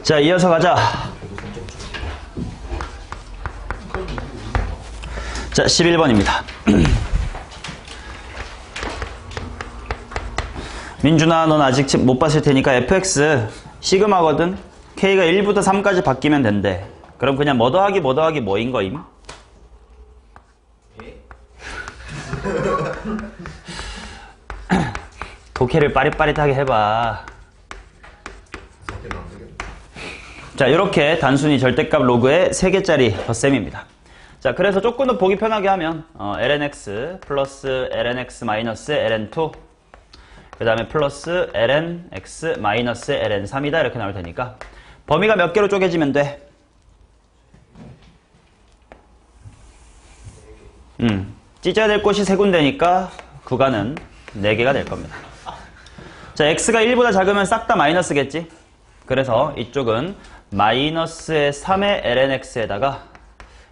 자, 이어서 가자. 자, 11번입니다. 민준아, 넌 아직 못 봤을 테니까 fx 시그마거든. k가 1부터 3까지 바뀌면 된대. 그럼 그냥 뭐 더하기 뭐 더하기 뭐인 거임? 독해를 빠릿빠릿하게 해봐. 자, 이렇게 단순히 절대값 로그의 3개짜리 덧셈입니다. 자, 그래서 조금 더 보기 편하게 하면 lnx 플러스 lnx 마이너스 ln2 그 다음에 플러스 lnx 마이너스 ln3이다 이렇게 나올 테니까 범위가 몇 개로 쪼개지면 돼? 찢어야 될 곳이 3군데니까 구간은 4개가 될 겁니다. 자, x가 1보다 작으면 싹 다 마이너스겠지? 그래서 이쪽은 마이너스의 3의 lnx에다가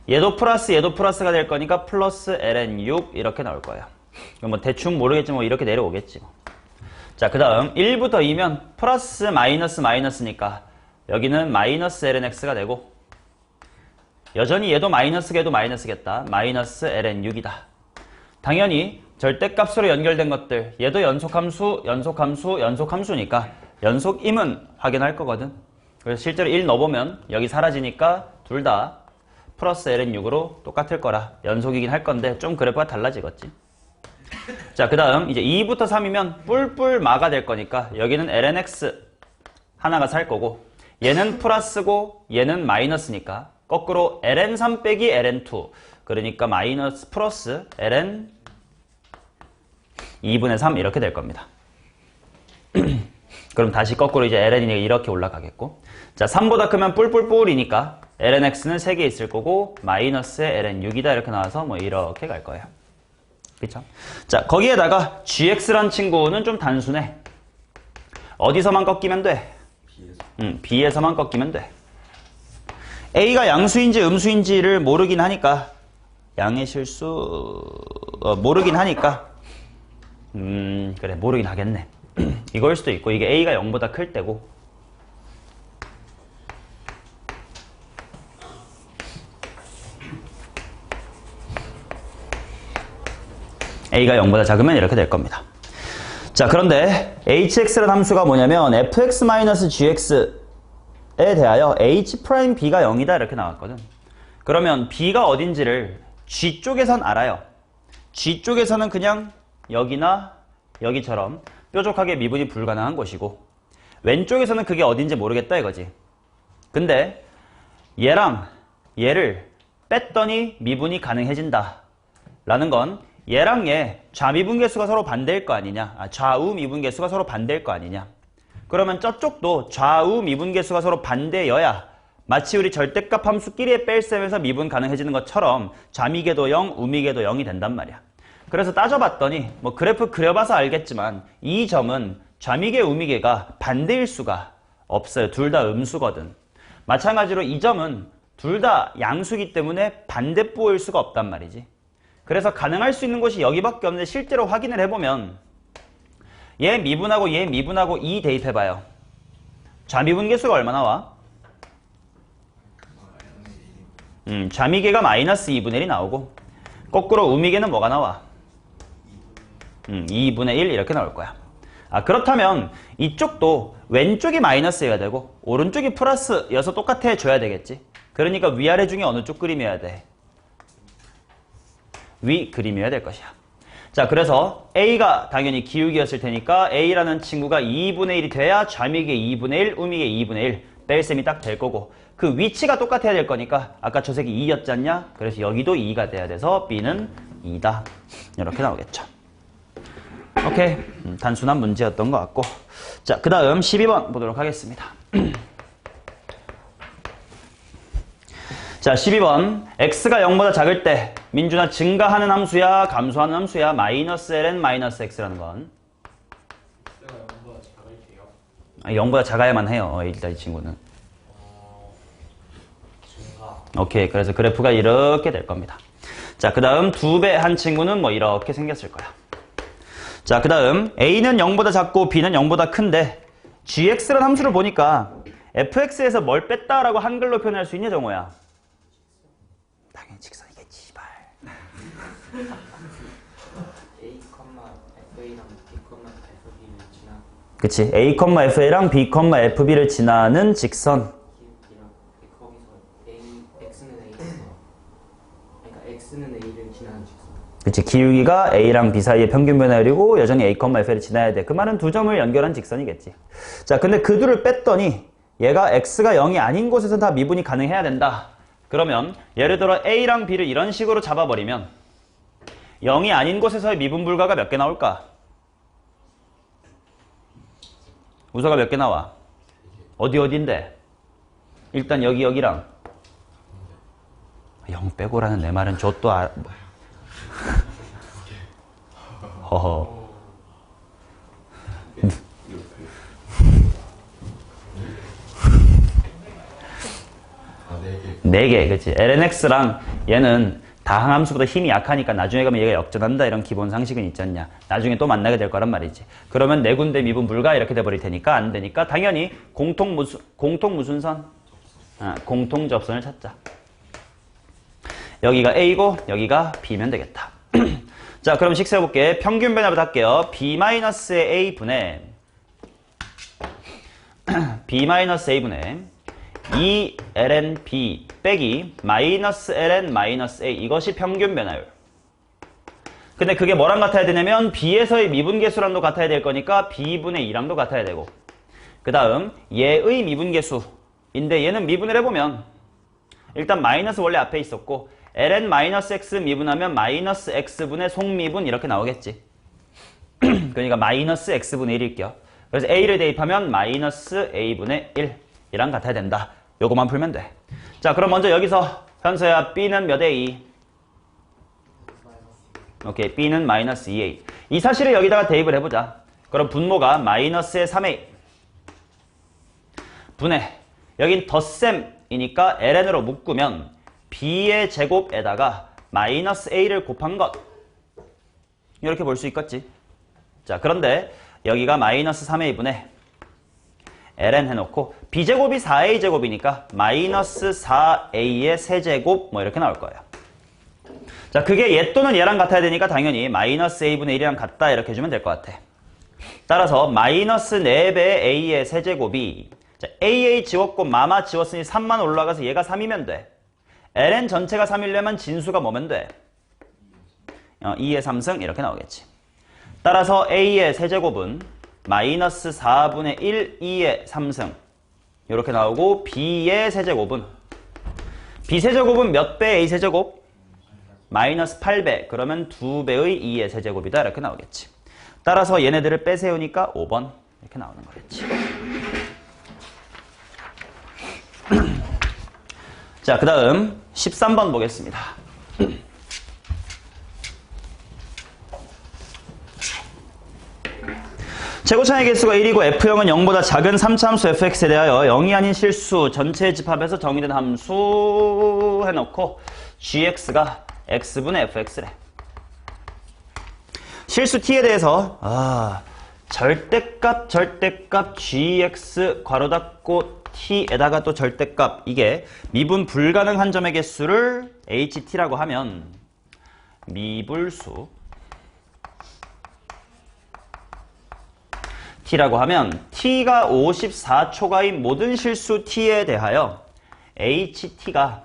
얘도 플러스가 될 거니까 플러스 ln6 이렇게 나올 거예요. 뭐 대충 모르겠지만 뭐 이렇게 내려오겠지. 자, 그 다음 1부터 2면 플러스 마이너스니까 여기는 마이너스 lnx가 되고 여전히 얘도 마이너스겠도 마이너스겠다. 마이너스 ln6이다. 당연히 절대값으로 연결된 것들 얘도 연속함수니까 연속임은 확인할 거거든. 그래서 실제로 1 넣어보면 여기 사라지니까 둘 다 플러스 ln6으로 똑같을 거라 연속이긴 할 건데 좀 그래프가 달라지겠지. 자, 그 다음 이제 2부터 3이면 뿔뿔 마가 될 거니까 여기는 lnx 하나가 살 거고 얘는 플러스고 얘는 마이너스니까 거꾸로 ln3 빼기 ln2 그러니까 마이너스 플러스 ln 2분의 3 이렇게 될 겁니다. 그럼 다시 거꾸로 이제 ln이 이렇게 올라가겠고 자, 3보다 크면 뿔뿔뿔이니까 lnx는 3개 있을 거고 마이너스의 ln6이다 이렇게 나와서 뭐 이렇게 갈 거예요. 그쵸? 자, 거기에다가 gx란 친구는 좀 단순해. 어디서만 꺾이면 돼? b에서만 꺾이면 돼. a가 양수인지 음수인지를 모르긴 하니까 양의 실수 모르긴 하니까 그래 모르긴 하겠네. 이거일 수도 있고 이게 a가 0보다 클 때고 a가 0보다 작으면 이렇게 될 겁니다. 자, 그런데 hx라는 함수가 뭐냐면 fx-gx에 대하여 h'b가 0이다 이렇게 나왔거든. 그러면 b가 어딘지를 g 쪽에선 알아요. g 쪽에서는 그냥 여기나 여기처럼 뾰족하게 미분이 불가능한 곳이고 왼쪽에서는 그게 어딘지 모르겠다 이거지. 근데 얘랑 얘를 뺐더니 미분이 가능해진다 라는 건 얘랑 얘 좌미분계수가 서로 반대일 거 아니냐. 좌우 미분계수가 서로 반대일 거 아니냐. 그러면 저쪽도 좌우 미분계수가 서로 반대여야 마치 우리 절대값 함수끼리의 뺄셈에서 미분 가능해지는 것처럼 좌미계도 0, 우미계도 0이 된단 말이야. 그래서 따져봤더니 뭐 그래프 그려봐서 알겠지만 이 점은 좌미계, 우미계가 반대일 수가 없어요. 둘 다 음수거든. 마찬가지로 이 점은 둘 다 양수기 때문에 반대부호일 수가 없단 말이지. 그래서 가능할 수 있는 곳이 여기밖에 없는데 실제로 확인을 해보면 얘 미분하고 얘 미분하고 2 대입해봐요. 좌미분계수가 얼마나 와? 좌미계가 마이너스 2분의 1이 나오고 거꾸로 우미계는 뭐가 나와? 2분의 1 이렇게 나올 거야. 그렇다면 이쪽도 왼쪽이 마이너스여야 되고 오른쪽이 플러스여서 똑같아 줘야 되겠지. 그러니까 위아래 중에 어느 쪽 그림이어야 돼? 위 그림이어야 될 것이야. 자, 그래서 a가 당연히 기울기였을 테니까 a라는 친구가 2분의 1이 돼야 좌미계 2분의 1, 우미계 2분의 1 뺄셈이 딱 될 거고 그 위치가 똑같아야 될 거니까 아까 저 색이 2였지 않냐? 그래서 여기도 2가 돼야 돼서 b는 2다. 이렇게 나오겠죠. 오케이. 단순한 문제였던 것 같고 자, 그 다음 12번 보도록 하겠습니다. 자, 12번 x가 0보다 작을 때 민준아 증가하는 함수야 감소하는 함수야 마이너스 ln 마이너스 x라는 건 x가 0보다 작을 때요? 0보다 작아야만 해요. 일단 이 친구는 증가. 오케이. 그래서 그래프가 이렇게 될 겁니다. 자, 그 다음 2배 한 친구는 뭐 이렇게 생겼을 거야. 자, 그 다음 a는 0보다 작고 b는 0보다 큰데 gx라는 함수를 보니까 fx에서 뭘 뺐다라고 한글로 표현할 수 있냐 정호야? 당연히 직선이겠지 씨발. A, FA랑 B, FB를 지나 그치. a, fa랑 b, fb를 지나는 직선. 기울기랑 거기서 X는 A에서 그러니까 X는 A를 지나는 직선. 그치. 기울기가 a랑 b 사이의 평균 변화율이고 여전히 a, f를 지나야 돼. 그 말은 두 점을 연결한 직선이겠지. 자, 근데 그 둘을 뺐더니 얘가 x가 0이 아닌 곳에서 다 미분이 가능해야 된다. 그러면 예를 들어 a랑 b를 이런 식으로 잡아버리면 0이 아닌 곳에서의 미분 불가가 몇 개 나올까? 우서가 몇 개 나와? 어디인데? 일단 여기랑 0 빼고라는 내 말은 저도 허허. 네 개, 그치. lnx랑 얘는 다항함수보다 힘이 약하니까 나중에 가면 얘가 역전한다 이런 기본 상식은 있지 않냐. 나중에 또 만나게 될 거란 말이지. 그러면 네 군데 미분 불가 이렇게 돼버릴 테니까 안 되니까 당연히 공통 무슨 선? 공통 접선을 찾자. 여기가 A고 여기가 B면 되겠다. 자, 그럼 식 세워볼게. 평균 변화부터 할게요. B-의 A분의 B-A분의 2ln B 빼기 마이너스 ln 마이너스 A 이것이 평균 변화율. 근데 그게 뭐랑 같아야 되냐면 B에서의 미분계수랑도 같아야 될 거니까 B분의 2랑도 같아야 되고 그 다음 얘의 미분계수인데 얘는 미분을 해보면 일단 마이너스 원래 앞에 있었고 ln 마이너스 x 미분하면 마이너스 x분의 속미분 이렇게 나오겠지. 그러니까 마이너스 x분의 1일게요. 그래서 a를 대입하면 마이너스 a분의 1이랑 같아야 된다. 요거만 풀면 돼. 자, 그럼 먼저 여기서 현서야 b는 몇 a? 오케이, b는 마이너스 2a. 이 사실을 여기다가 대입을 해보자. 그럼 분모가 마이너스의 3a 분의 여긴 덧셈이니까 ln으로 묶으면 b의 제곱에다가 마이너스 a를 곱한 것 이렇게 볼 수 있겠지. 자, 그런데 여기가 마이너스 3a분의 ln 해놓고 b제곱이 4a 제곱이니까 마이너스 4a의 세제곱 뭐 이렇게 나올 거예요. 자, 그게 얘 또는 얘랑 같아야 되니까 당연히 마이너스 a분의 1이랑 같다 이렇게 해주면 될 것 같아. 따라서 마이너스 4배의 a의 세제곱이 자, aa 지웠고 마마 지웠으니 3만 올라가서 얘가 3이면 돼. ln 전체가 3이려면 진수가 뭐면 돼? 2의 3승 이렇게 나오겠지. 따라서 a의 세제곱은 마이너스 4분의 1, 2의 3승 이렇게 나오고 b의 세제곱은 b 세제곱은 몇 배 a 세제곱? 마이너스 8배. 그러면 2배의 2의 세제곱이다 이렇게 나오겠지. 따라서 얘네들을 빼세우니까 5번 이렇게 나오는 거겠지. 자, 그 다음 13번 보겠습니다. 최고차의 개수가 1이고 F형은 0보다 작은 3차 함수 fx에 대하여 0이 아닌 실수 전체의 집합에서 정의된 함수 해놓고 gx가 x분의 fx래. 실수 t에 대해서 절대값 gx 괄호 닫고 t에다가 또 절대값 이게 미분 불가능한 점의 개수를 ht라고 하면 미불수 t라고 하면 t가 54초가인 모든 실수 t에 대하여 ht가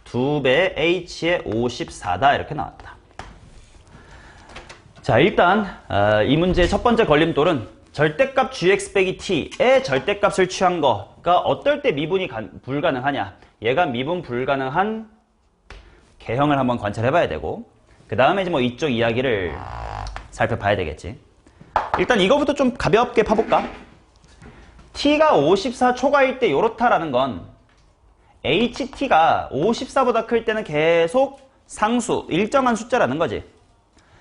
2배 h의 54다 이렇게 나왔다. 자, 일단 이 문제의 첫 번째 걸림돌은 절대값 gx 빼기 t의 절대값을 취한 거가 어떨 때 미분이 불가능하냐. 얘가 미분 불가능한 개형을 한번 관찰해봐야 되고 그 다음에 이제 뭐 이쪽 이야기를 살펴봐야 되겠지. 일단 이거부터 좀 가볍게 파볼까? t가 54초가일 때 요렇다라는 건 ht가 54보다 클 때는 계속 상수, 일정한 숫자라는 거지.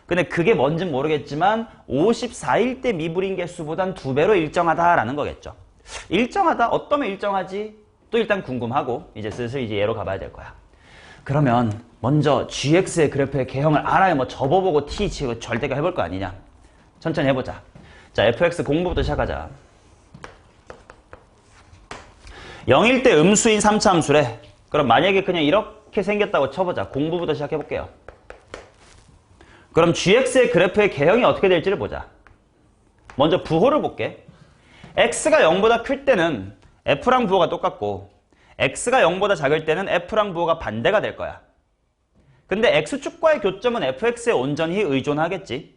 근데 그게 뭔진 모르겠지만 54일 때 미분인 개수보단 2배로 일정하다라는 거겠죠. 일정하다? 어떠면 일정하지? 또 일단 궁금하고 이제 슬슬 이제 얘로 가봐야 될 거야. 그러면 먼저 gx의 그래프의 개형을 알아야 뭐 접어보고 t 치고 절대가 해볼 거 아니냐. 천천히 해보자. 자, fx 공부부터 시작하자. 0일 때 음수인 3차 함수래. 그럼 만약에 그냥 이렇게 생겼다고 쳐보자. 공부부터 시작해볼게요. 그럼 gx의 그래프의 개형이 어떻게 될지를 보자. 먼저 부호를 볼게. x가 0보다 클 때는 f랑 부호가 똑같고 x가 0보다 작을 때는 f랑 부호가 반대가 될 거야. 근데 x축과의 교점은 fx에 온전히 의존하겠지.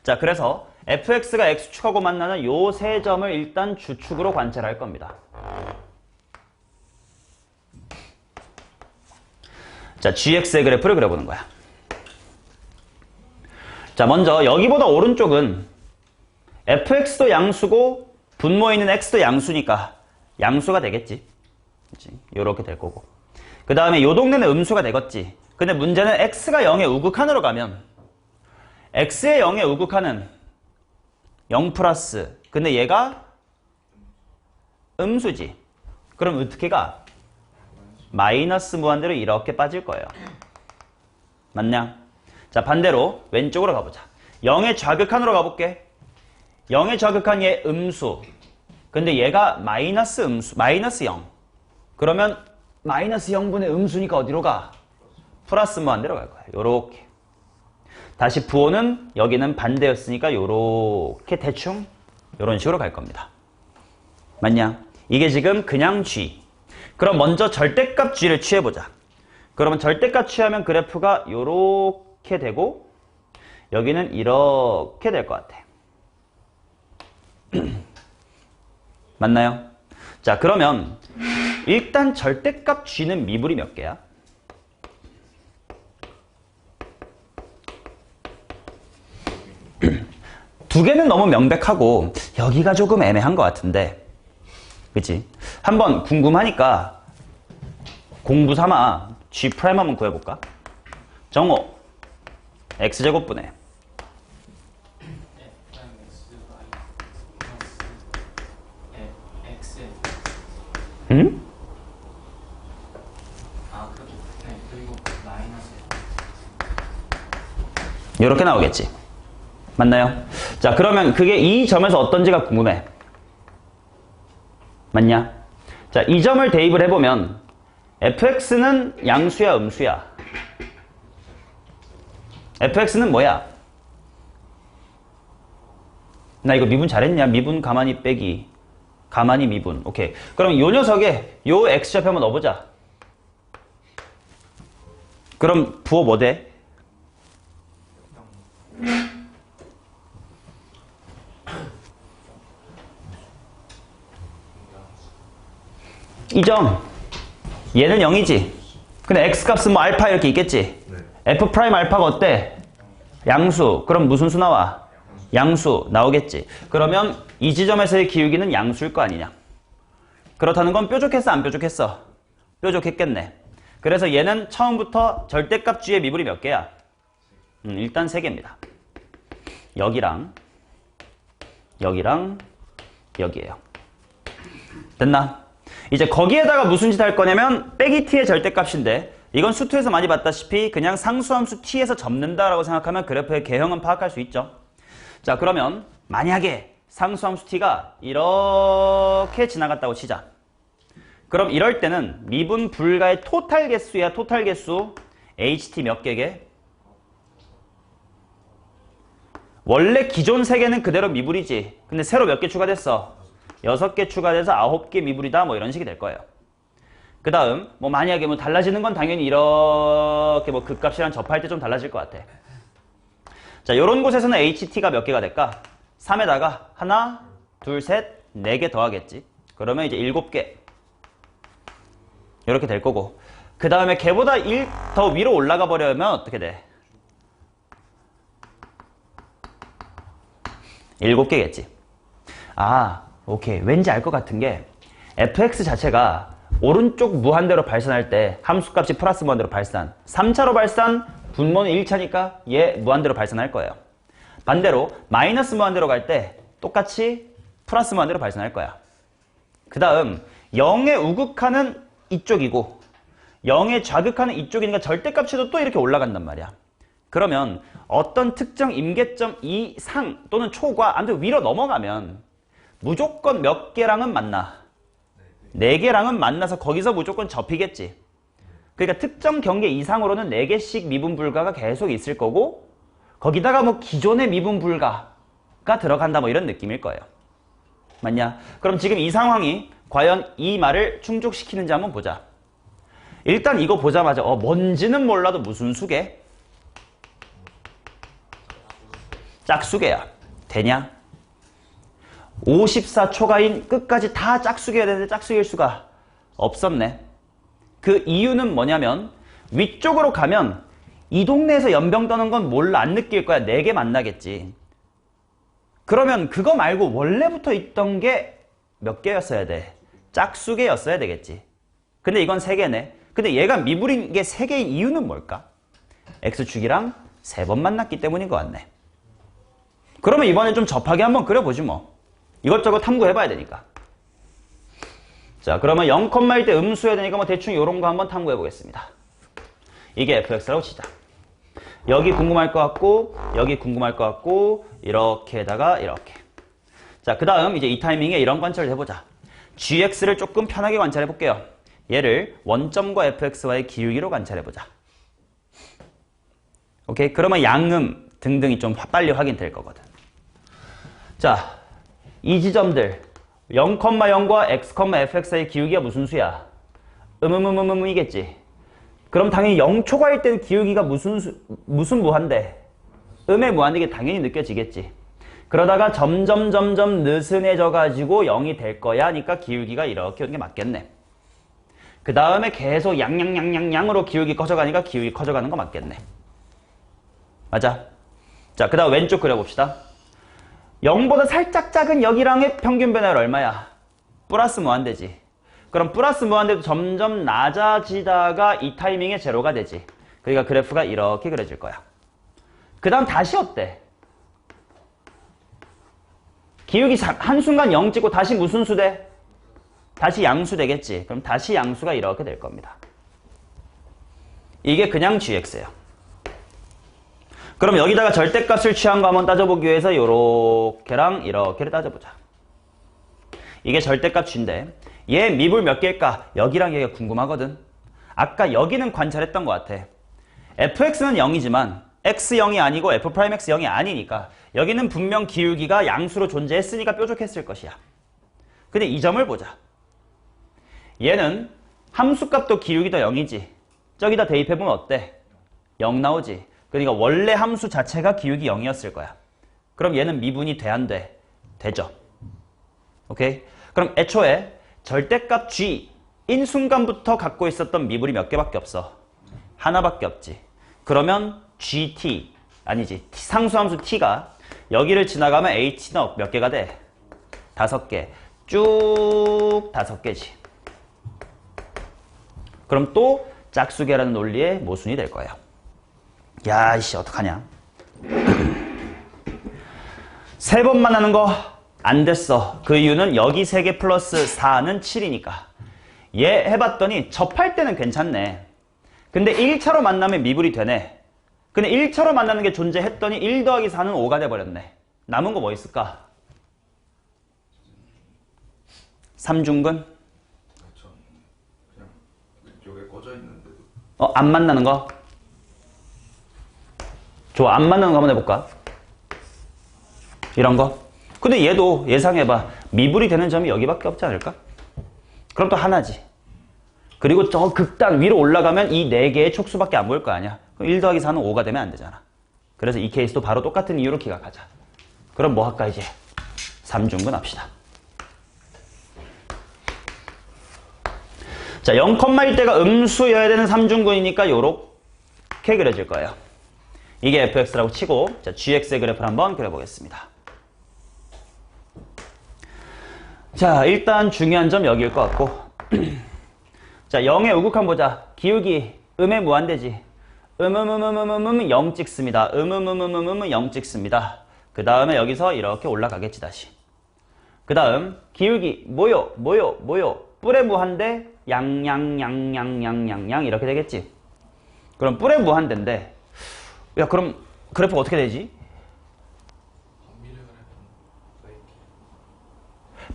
자, 그래서 fx가 x축하고 만나는 요 세 점을 일단 주축으로 관찰할 겁니다. 자, gx의 그래프를 그려보는 거야. 자, 먼저 여기보다 오른쪽은 fx도 양수고 분모에 있는 x도 양수니까 양수가 되겠지. 그치? 요렇게 될 거고. 그 다음에 요 동네는 음수가 되겠지. 근데 문제는 x가 0의 우극한으로 가면 x의 0의 우극한은 0 플러스. 근데 얘가 음수지. 그럼 어떻게 가? 마이너스 무한대로 이렇게 빠질 거예요. 맞냐? 자, 반대로 왼쪽으로 가보자. 0의 좌극한으로 가볼게. 0의 좌극한 얘 음수. 근데 얘가 마이너스 음수, 마이너스 0. 그러면 마이너스 0분의 음수니까 어디로 가? 플러스 무한대로 갈 거야. 요렇게. 다시 부호는 여기는 반대였으니까 요렇게 대충 요런 식으로 갈 겁니다. 맞냐? 이게 지금 그냥 g. 그럼 먼저 절대값 g를 취해보자. 그러면 절대값 취하면 그래프가 요렇게 되고 여기는 이렇게 될 것 같아. 맞나요? 자, 그러면 일단 절대값 g는 미분이 몇 개야? 두 개는 너무 명백하고 여기가 조금 애매한 것 같은데, 그치? 한번 궁금하니까 공부 삼아 g' 한번 구해볼까? 정호 x제곱분의 응? 그리고 마이너스. 이렇게 나오겠지. 맞나요? 자, 그러면 그게 이 점에서 어떤지가 궁금해. 맞냐? 자, 이 점을 대입을 해보면 fx는 양수야, 음수야? fx는 뭐야? 나 이거 미분 잘했냐? 미분 가만히 빼기. 가만히 미분. 오케이. 그럼 요 녀석에 요 x좌표 한번 넣어보자. 그럼 부호 뭐 돼? 이 점. 얘는 0이지. 근데 x값은 뭐 알파 이렇게 있겠지. f 프라임 알파가 어때? 양수. 그럼 무슨 수 나와? 양수 나오겠지. 그러면 이 지점에서의 기울기는 양수일 거 아니냐. 그렇다는 건 뾰족했어, 안 뾰족했어? 뾰족했겠네. 그래서 얘는 처음부터 절대값 g의 미분이 몇 개야? 일단 3개입니다. 여기랑 여기랑 여기에요. 됐나? 이제 거기에다가 무슨 짓 할 거냐면 빼기 t의 절대값인데, 이건 수투에서 많이 봤다시피 그냥 상수함수 t에서 접는다라고 생각하면 그래프의 개형은 파악할 수 있죠. 자, 그러면 만약에 상수함수 t가 이렇게 지나갔다고 치자. 그럼 이럴 때는 미분 불가의 토탈 개수야. 토탈 개수 ht 몇 개게? 원래 기존 3개는 그대로 미분이지. 근데 새로 몇 개 추가됐어? 6개 추가돼서 9개 미분이다. 뭐 이런 식이 될 거예요. 그 다음 뭐 만약에 뭐 달라지는 건 당연히 이렇게 뭐 극값이랑 접할 때 좀 달라질 것 같아. 자, 요런 곳에서는 ht가 몇 개가 될까? 3에다가 하나, 둘, 셋, 4개 더하겠지. 그러면 이제 7개. 이렇게 될 거고. 그 다음에 걔보다 1 더 위로 올라가 버려면 어떻게 돼? 7개겠지. 아, 오케이. 왠지 알 것 같은 게 fx 자체가 오른쪽 무한대로 발산할 때 함수값이 플러스 무한대로 발산. 3차로 발산, 분모는 1차니까 얘 무한대로 발산할 거예요. 반대로 마이너스 무한대로 갈 때 똑같이 플러스 무한대로 발산할 거야. 그 다음 0의 우극하는 이쪽이고 0의 좌극하는 이쪽이니까 절대값에도 또 이렇게 올라간단 말이야. 그러면 어떤 특정 임계점 이상 또는 초과 아무튼 위로 넘어가면 무조건 몇 개랑은 만나? 4개랑은 만나서 거기서 무조건 접히겠지. 그러니까 특정 경계 이상으로는 4개씩 미분 불가가 계속 있을 거고 거기다가 뭐 기존의 미분 불가가 들어간다 뭐 이런 느낌일 거예요. 맞냐? 그럼 지금 이 상황이 과연 이 말을 충족시키는지 한번 보자. 일단 이거 보자마자 뭔지는 몰라도 무슨 수계? 짝수계야. 되냐? 54초가인 끝까지 다 짝수계야 되는데 짝수계일 수가 없었네. 그 이유는 뭐냐면 위쪽으로 가면 이 동네에서 연병 떠는 건 몰라 안 느낄 거야. 4개 만나겠지. 그러면 그거 말고 원래부터 있던 게 몇 개였어야 돼? 짝수계였어야 되겠지. 근데 이건 3개네. 근데 얘가 미분인 게 3개인 이유는 뭘까? X축이랑 3번 만났기 때문인 것 같네. 그러면 이번에 좀 접하게 한번 그려보지 뭐. 이것저것 탐구해봐야 되니까. 자, 그러면 0,1 때 음수해야 되니까 뭐 대충 이런 거 한번 탐구해보겠습니다. 이게 fx라고 치자. 여기 궁금할 것 같고 여기 궁금할 것 같고 이렇게다가 이렇게. 자, 그 다음 이제 이 타이밍에 이런 관찰을 해보자. gx를 조금 편하게 관찰해볼게요. 얘를 원점과 fx와의 기울기로 관찰해보자. 오케이? 그러면 양음 등등이 좀 빨리 확인될 거거든. 자, 이 지점들 0,0과 x, fx의 기울기가 무슨 수야? 이겠지. 그럼 당연히 0초과일 때는 기울기가 무슨 무한대? 음의 무한대 게 당연히 느껴지겠지. 그러다가 점점 느슨해져 가지고 0이 될 거야 하니까 기울기가 이렇게 오는 게 맞겠네. 그 다음에 계속 양으로 기울기 커져가니까 기울기 커져가는 거 맞겠네. 맞아. 자, 그 다음 왼쪽 그려봅시다. 0보다 살짝 작은 여기랑의 평균 변화율 얼마야? 플러스 무한대지. 그럼 플러스 무한대도 점점 낮아지다가 이 타이밍에 제로가 되지. 그러니까 그래프가 이렇게 그려질 거야. 그 다음 다시 어때? 기울기 한순간 0 찍고 다시 무슨 수 돼? 다시 양수 되겠지. 그럼 다시 양수가 이렇게 될 겁니다. 이게 그냥 gx예요. 그럼 여기다가 절대값을 취한 거 한번 따져보기 위해서 요렇게랑 이렇게를 따져보자. 이게 절대값 g인데 얘 미분 몇 개일까? 여기랑 얘가 궁금하거든. 아까 여기는 관찰했던 것 같아. fx는 0이지만 x0이 아니고 f'x 0이 아니니까 여기는 분명 기울기가 양수로 존재했으니까 뾰족했을 것이야. 근데 이 점을 보자. 얘는 함수값도 기울기도 0이지. 저기다 대입해보면 어때? 0 나오지. 그러니까 원래 함수 자체가 기울기 0이었을 거야. 그럼 얘는 미분이 돼, 안 돼? 되죠. 오케이? 그럼 애초에 절대값 g인 순간부터 갖고 있었던 미분이 몇 개밖에 없어? 하나밖에 없지. 그러면 gt, 아니지. 상수함수 t가 여기를 지나가면 h는 몇 개가 돼? 5개. 쭉 5개지. 그럼 또 짝수계라는 논리의 모순이 될 거예요. 야, 이씨, 어떡하냐. 3번만 하는 거 안 됐어. 그 이유는 여기 3개 플러스 4는 7이니까. 얘 해봤더니 접할 때는 괜찮네. 근데 1차로 만나면 미분이 되네. 근데 1차로 만나는 게 존재했더니 1 더하기 4는 5가 돼버렸네. 남은 거 뭐 있을까? 3중근? 그렇죠. 그냥 이쪽에 꽂아 있는데도. 안 만나는 거? 좋아, 안 만나는 거 한번 해볼까? 이런 거? 근데 얘도 예상해봐. 미분이 되는 점이 여기밖에 없지 않을까? 그럼 또 하나지. 그리고 저 극단 위로 올라가면 이 4개의 촉수밖에 안 보일 거 아니야. 그럼 1 더하기 4는 5가 되면 안 되잖아. 그래서 이 케이스도 바로 똑같은 이유로 기각하자. 그럼 뭐 할까 이제? 3중근 합시다. 자, 0,1대가 음수여야 되는 3중근이니까 요렇게 그려질 거예요. 이게 fx라고 치고, 자, gx의 그래프를 한번 그려보겠습니다. 자, 일단 중요한 점 여기일 것 같고. 자, 0의 우극한 보자. 기울기, 음의 무한대지. 0 찍습니다. 0 찍습니다. 그 다음에 여기서 이렇게 올라가겠지, 다시. 그 다음, 기울기, 뭐요? 뿔의 무한대, 양, 이렇게 되겠지. 그럼 뿔의 무한대인데, 야, 그럼 그래프가 어떻게 되지?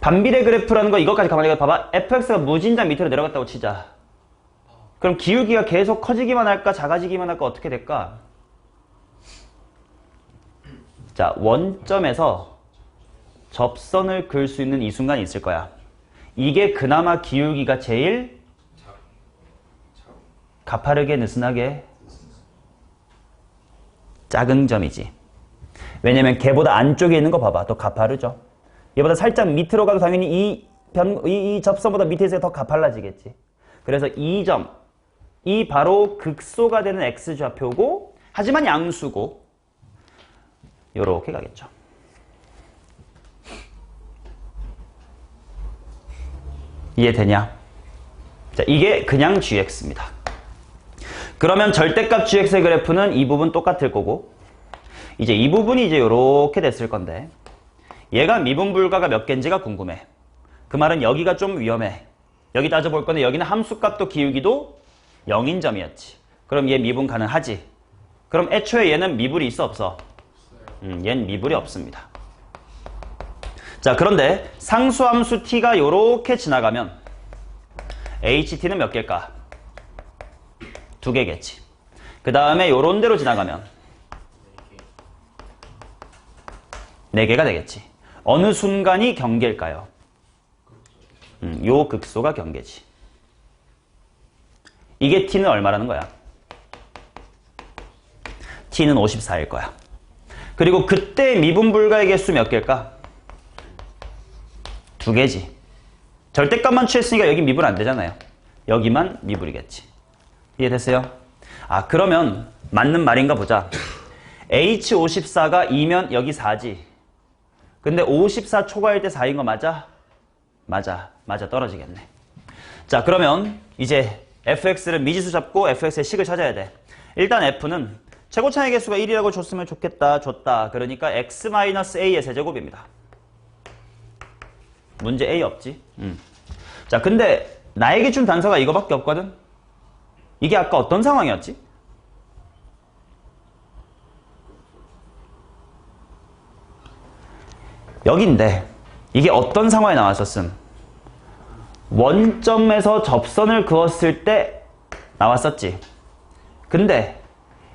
반비례 그래프라는 거 이것까지 가만히 봐봐. fx가 무진장 밑으로 내려갔다고 치자. 그럼 기울기가 계속 커지기만 할까 작아지기만 할까 어떻게 될까? 자, 원점에서 접선을 그을 수 있는 이 순간이 있을 거야. 이게 그나마 기울기가 제일 가파르게 느슨하게 작은 점이지. 왜냐면 걔보다 안쪽에 있는 거 봐봐. 더 가파르죠. 얘보다 살짝 밑으로 가도 당연히 이 접선보다 밑에 있어야 더 가팔라지겠지. 그래서 이 점이 바로 극소가 되는 x좌표고 하지만 양수고 요렇게 가겠죠. 이해되냐? 자, 이게 그냥 gx입니다. 그러면 절대값 gx의 그래프는 이 부분 똑같을 거고 이제 이 부분이 이제 요렇게 됐을 건데 얘가 미분불가가 몇 개인지가 궁금해. 그 말은 여기가 좀 위험해. 여기 따져볼 건데 여기는 함수값도 기울기도 0인 점이었지. 그럼 얘 미분 가능하지. 그럼 애초에 얘는 미분이 있어 없어? 얘는 미분이 없습니다. 자, 그런데 상수함수 t가 요렇게 지나가면 ht는 몇 개일까? 2개겠지. 그 다음에 요런 데로 지나가면 4개가 되겠지. 어느 순간이 경계일까요? 요 극소가 경계지. 이게 t는 얼마라는 거야? t는 54일 거야. 그리고 그때 미분불가의 개수 몇 개일까? 2개지. 절대값만 취했으니까 여기 미분 안 되잖아요. 여기만 미분이겠지. 이해됐어요? 아, 그러면 맞는 말인가 보자. H54가 2면 여기 4지. 근데 54 초과일 때 4인 거 맞아? 맞아 떨어지겠네. 자, 그러면 이제 fx를 미지수 잡고 fx의 식을 찾아야 돼. 일단 f는 최고차의 개수가 1이라고 줬으면 좋겠다. 줬다. 그러니까 x-a의 세제곱입니다. 문제 A 없지? 자, 근데 나에게 준 단서가 이거밖에 없거든? 이게 아까 어떤 상황이었지? 여긴데 이게 어떤 상황에 나왔었음? 원점에서 접선을 그었을 때 나왔었지. 근데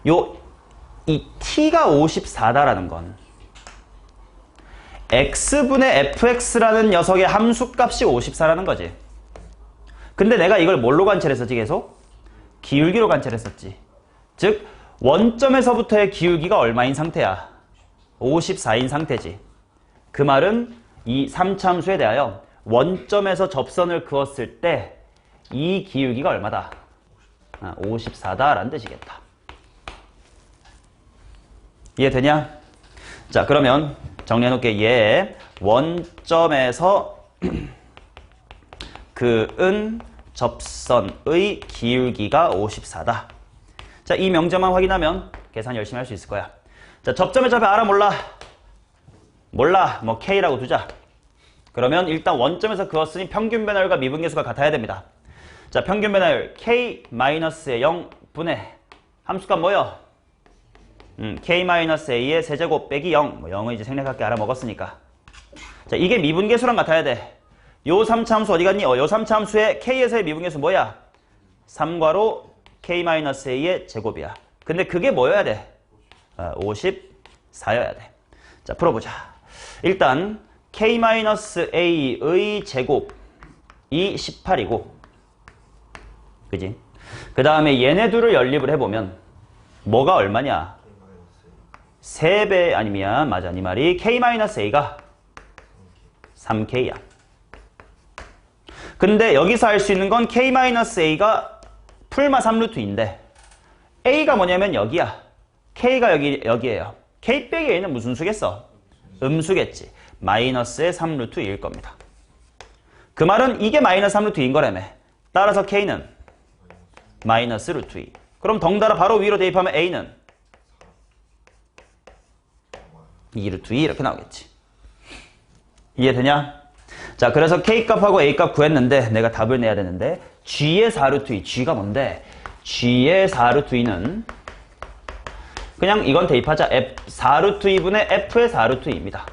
이 t가 54다라는 건 x분의 fx라는 녀석의 함수값이 54라는 거지. 근데 내가 이걸 뭘로 관찰했었지 계속? 기울기로 관찰했었지. 즉 원점에서부터의 기울기가 얼마인 상태야? 54인 상태지. 그 말은 이 3차함수에 대하여 원점에서 접선을 그었을 때 이 기울기가 얼마다? 54다라는 뜻이겠다. 이해되냐? 자, 그러면 정리해놓을게. 얘 원점에서 그은 접선의 기울기가 54다. 자, 이 명제만 확인하면 계산 열심히 할 수 있을 거야. 자, 접점의 좌표 알아 몰라? 몰라. 뭐 K라고 두자. 그러면 일단 원점에서 그었으니 평균 변화율과 미분계수가 같아야 됩니다. 자, 평균 변화율 K-의 0분의 함수값 뭐요? K-A의 세제곱 빼기 0. 뭐 0은 이제 생략할게 알아먹었으니까. 자, 이게 미분계수랑 같아야 돼. 요 3차 함수 어디 갔니? 요 3차 함수의 K에서의 미분계수 뭐야? 3괄호 K-A의 제곱이야. 근데 그게 뭐여야 돼? 54여야 돼. 자, 풀어보자. 일단 K-A의 제곱이 18이고 그지? 그 다음에 얘네 둘을 연립을 해보면 뭐가 얼마냐? 3배 아니면 맞아 네 말이 K-A가 3K야. 근데 여기서 할 수 있는 건 K-A가 풀마 3루트인데 A가 뭐냐면 여기야. K가 여기에요. K 빼기 A는 무슨 수겠어? 음수겠지. 마이너스의 3루트일 겁니다. 그 말은 이게 마이너스 3루트인 거라며. 따라서 K는 마이너스 루트 2. 그럼 덩달아 바로 위로 대입하면 A는 2루트 2 이렇게 나오겠지. 이해되냐? 자, 그래서 K값하고 A값 구했는데 내가 답을 내야 되는데 G의 4루트 2. G가 뭔데? G의 4루트 2는 그냥 이건 대입하자. 4루트 2분의 F의 4루트 2입니다.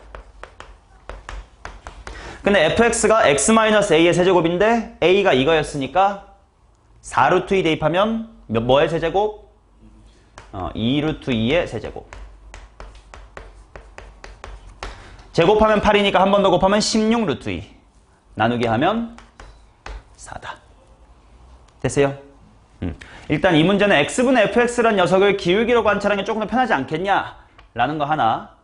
근데 fx가 x-a의 세제곱인데 a가 이거였으니까 4루트 2 대입하면 뭐의 세제곱? 2루트 2의 세제곱. 제곱하면 8이니까 한 번 더 곱하면 16루트 2. 나누기 하면 4다. 됐어요? 일단 이 문제는 x분의 fx라는 녀석을 기울기로 관찰하는 게 조금 더 편하지 않겠냐? 라는 거 하나.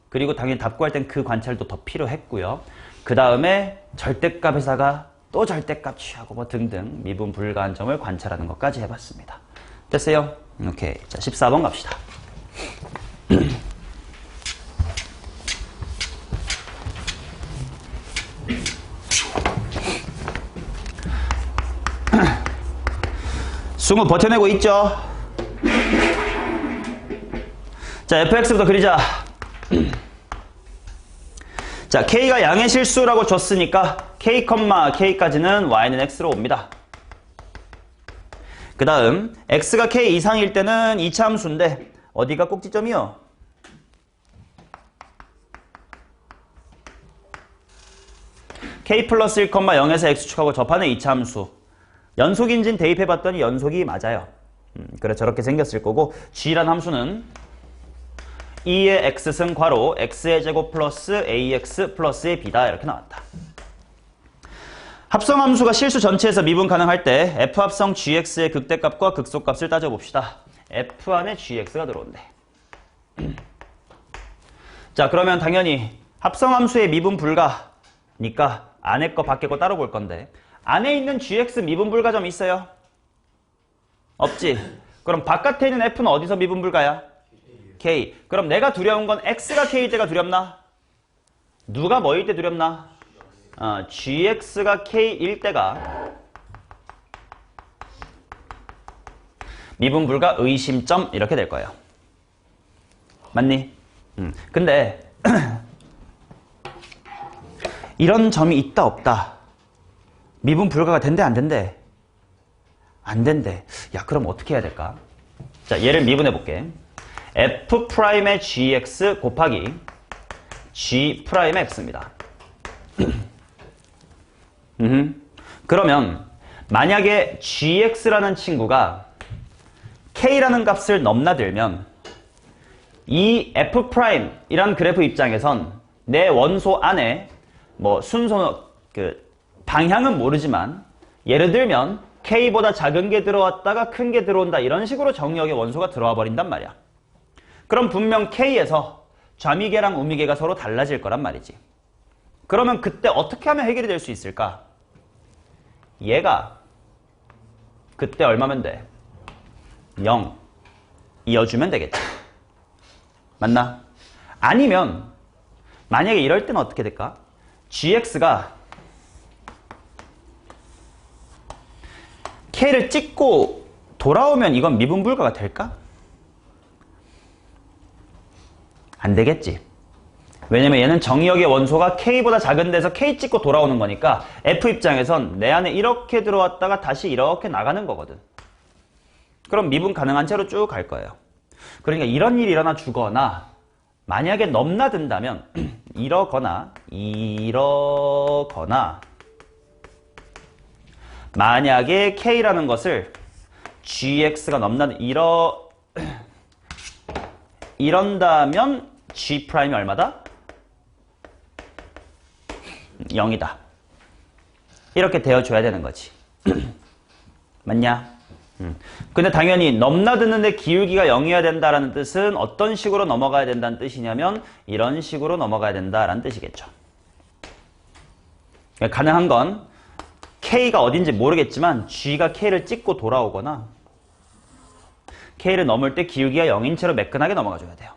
그리고 당연히 답 구할 땐 그 관찰도 더 필요했고요. 그 다음에 절대값에다가 또 절대값 취하고 뭐 등등 미분 불가한 점을 관찰하는 것까지 해봤습니다. 됐어요? 오케이. 자, 14번 갑시다. 승우 버텨내고 있죠? 자, fx부터 그리자. 자, k가 양의 실수라고 줬으니까 k, k까지는 y는 x로 옵니다. 그 다음 x가 k 이상일 때는 2차 함수인데 어디가 꼭지점이요? k 플러스 1, 0에서 x축하고 접하는 2차 함수. 연속인진 대입해봤더니 연속이 맞아요. 그래 저렇게 생겼을 거고 g란 함수는 2의 x승 괄호 x의 제곱 플러스 ax 플러스의 b다 이렇게 나왔다. 합성함수가 실수 전체에서 미분 가능할 때 f합성 gx의 극대값과 극소값을 따져봅시다. f 안에 gx가 들어온대. 자 그러면 당연히 합성함수의 미분 불가니까 안에 거 밖에 거 따로 볼 건데 안에 있는 gx 미분 불가점 있어요? 없지? 그럼 바깥에 있는 f는 어디서 미분 불가야? k. 그럼 내가 두려운 건 x가 k일 때가 두렵나? 누가 뭐일 때 두렵나? gx가 k일 때가 미분 불가 의심점 이렇게 될 거예요. 맞니? 근데 이런 점이 있다 없다. 미분 불가가 된대 안 된대? 안 된대. 야 그럼 어떻게 해야 될까? 자 얘를 미분해 볼게. f'의 gx 곱하기 g'의 x입니다. 그러면 만약에 gx라는 친구가 k라는 값을 넘나들면 이 f'이란 그래프 입장에선 내 원소 안에 뭐 순서 방향은 모르지만 예를 들면 k보다 작은 게 들어왔다가 큰 게 들어온다 이런 식으로 정의역의 원소가 들어와 버린단 말이야. 그럼 분명 k에서 좌미계랑 우미계가 서로 달라질 거란 말이지. 그러면 그때 어떻게 하면 해결이 될 수 있을까? 얘가 그때 얼마면 돼? 0 이어주면 되겠지. 맞나? 아니면 만약에 이럴 때는 어떻게 될까? gx가 k를 찍고 돌아오면 이건 미분 불가가 될까? 안 되겠지. 왜냐면 얘는 정의역의 원소가 k보다 작은 데서 k 찍고 돌아오는 거니까 f 입장에선 내 안에 이렇게 들어왔다가 다시 이렇게 나가는 거거든. 그럼 미분 가능한 채로 쭉 갈 거예요. 그러니까 이런 일이 일어나 주거나 만약에 넘나든다면 이러거나 만약에 k라는 것을 gx가 이런다면 g'이 얼마다? 0이다. 이렇게 되어줘야 되는 거지. 맞냐? 근데 당연히 넘나드는데 기울기가 0이어야 된다라는 뜻은 어떤 식으로 넘어가야 된다는 뜻이냐면 이런 식으로 넘어가야 된다라는 뜻이겠죠. 가능한 건 k가 어딘지 모르겠지만 g가 k를 찍고 돌아오거나 k를 넘을 때 기울기가 0인 채로 매끈하게 넘어가줘야 돼요.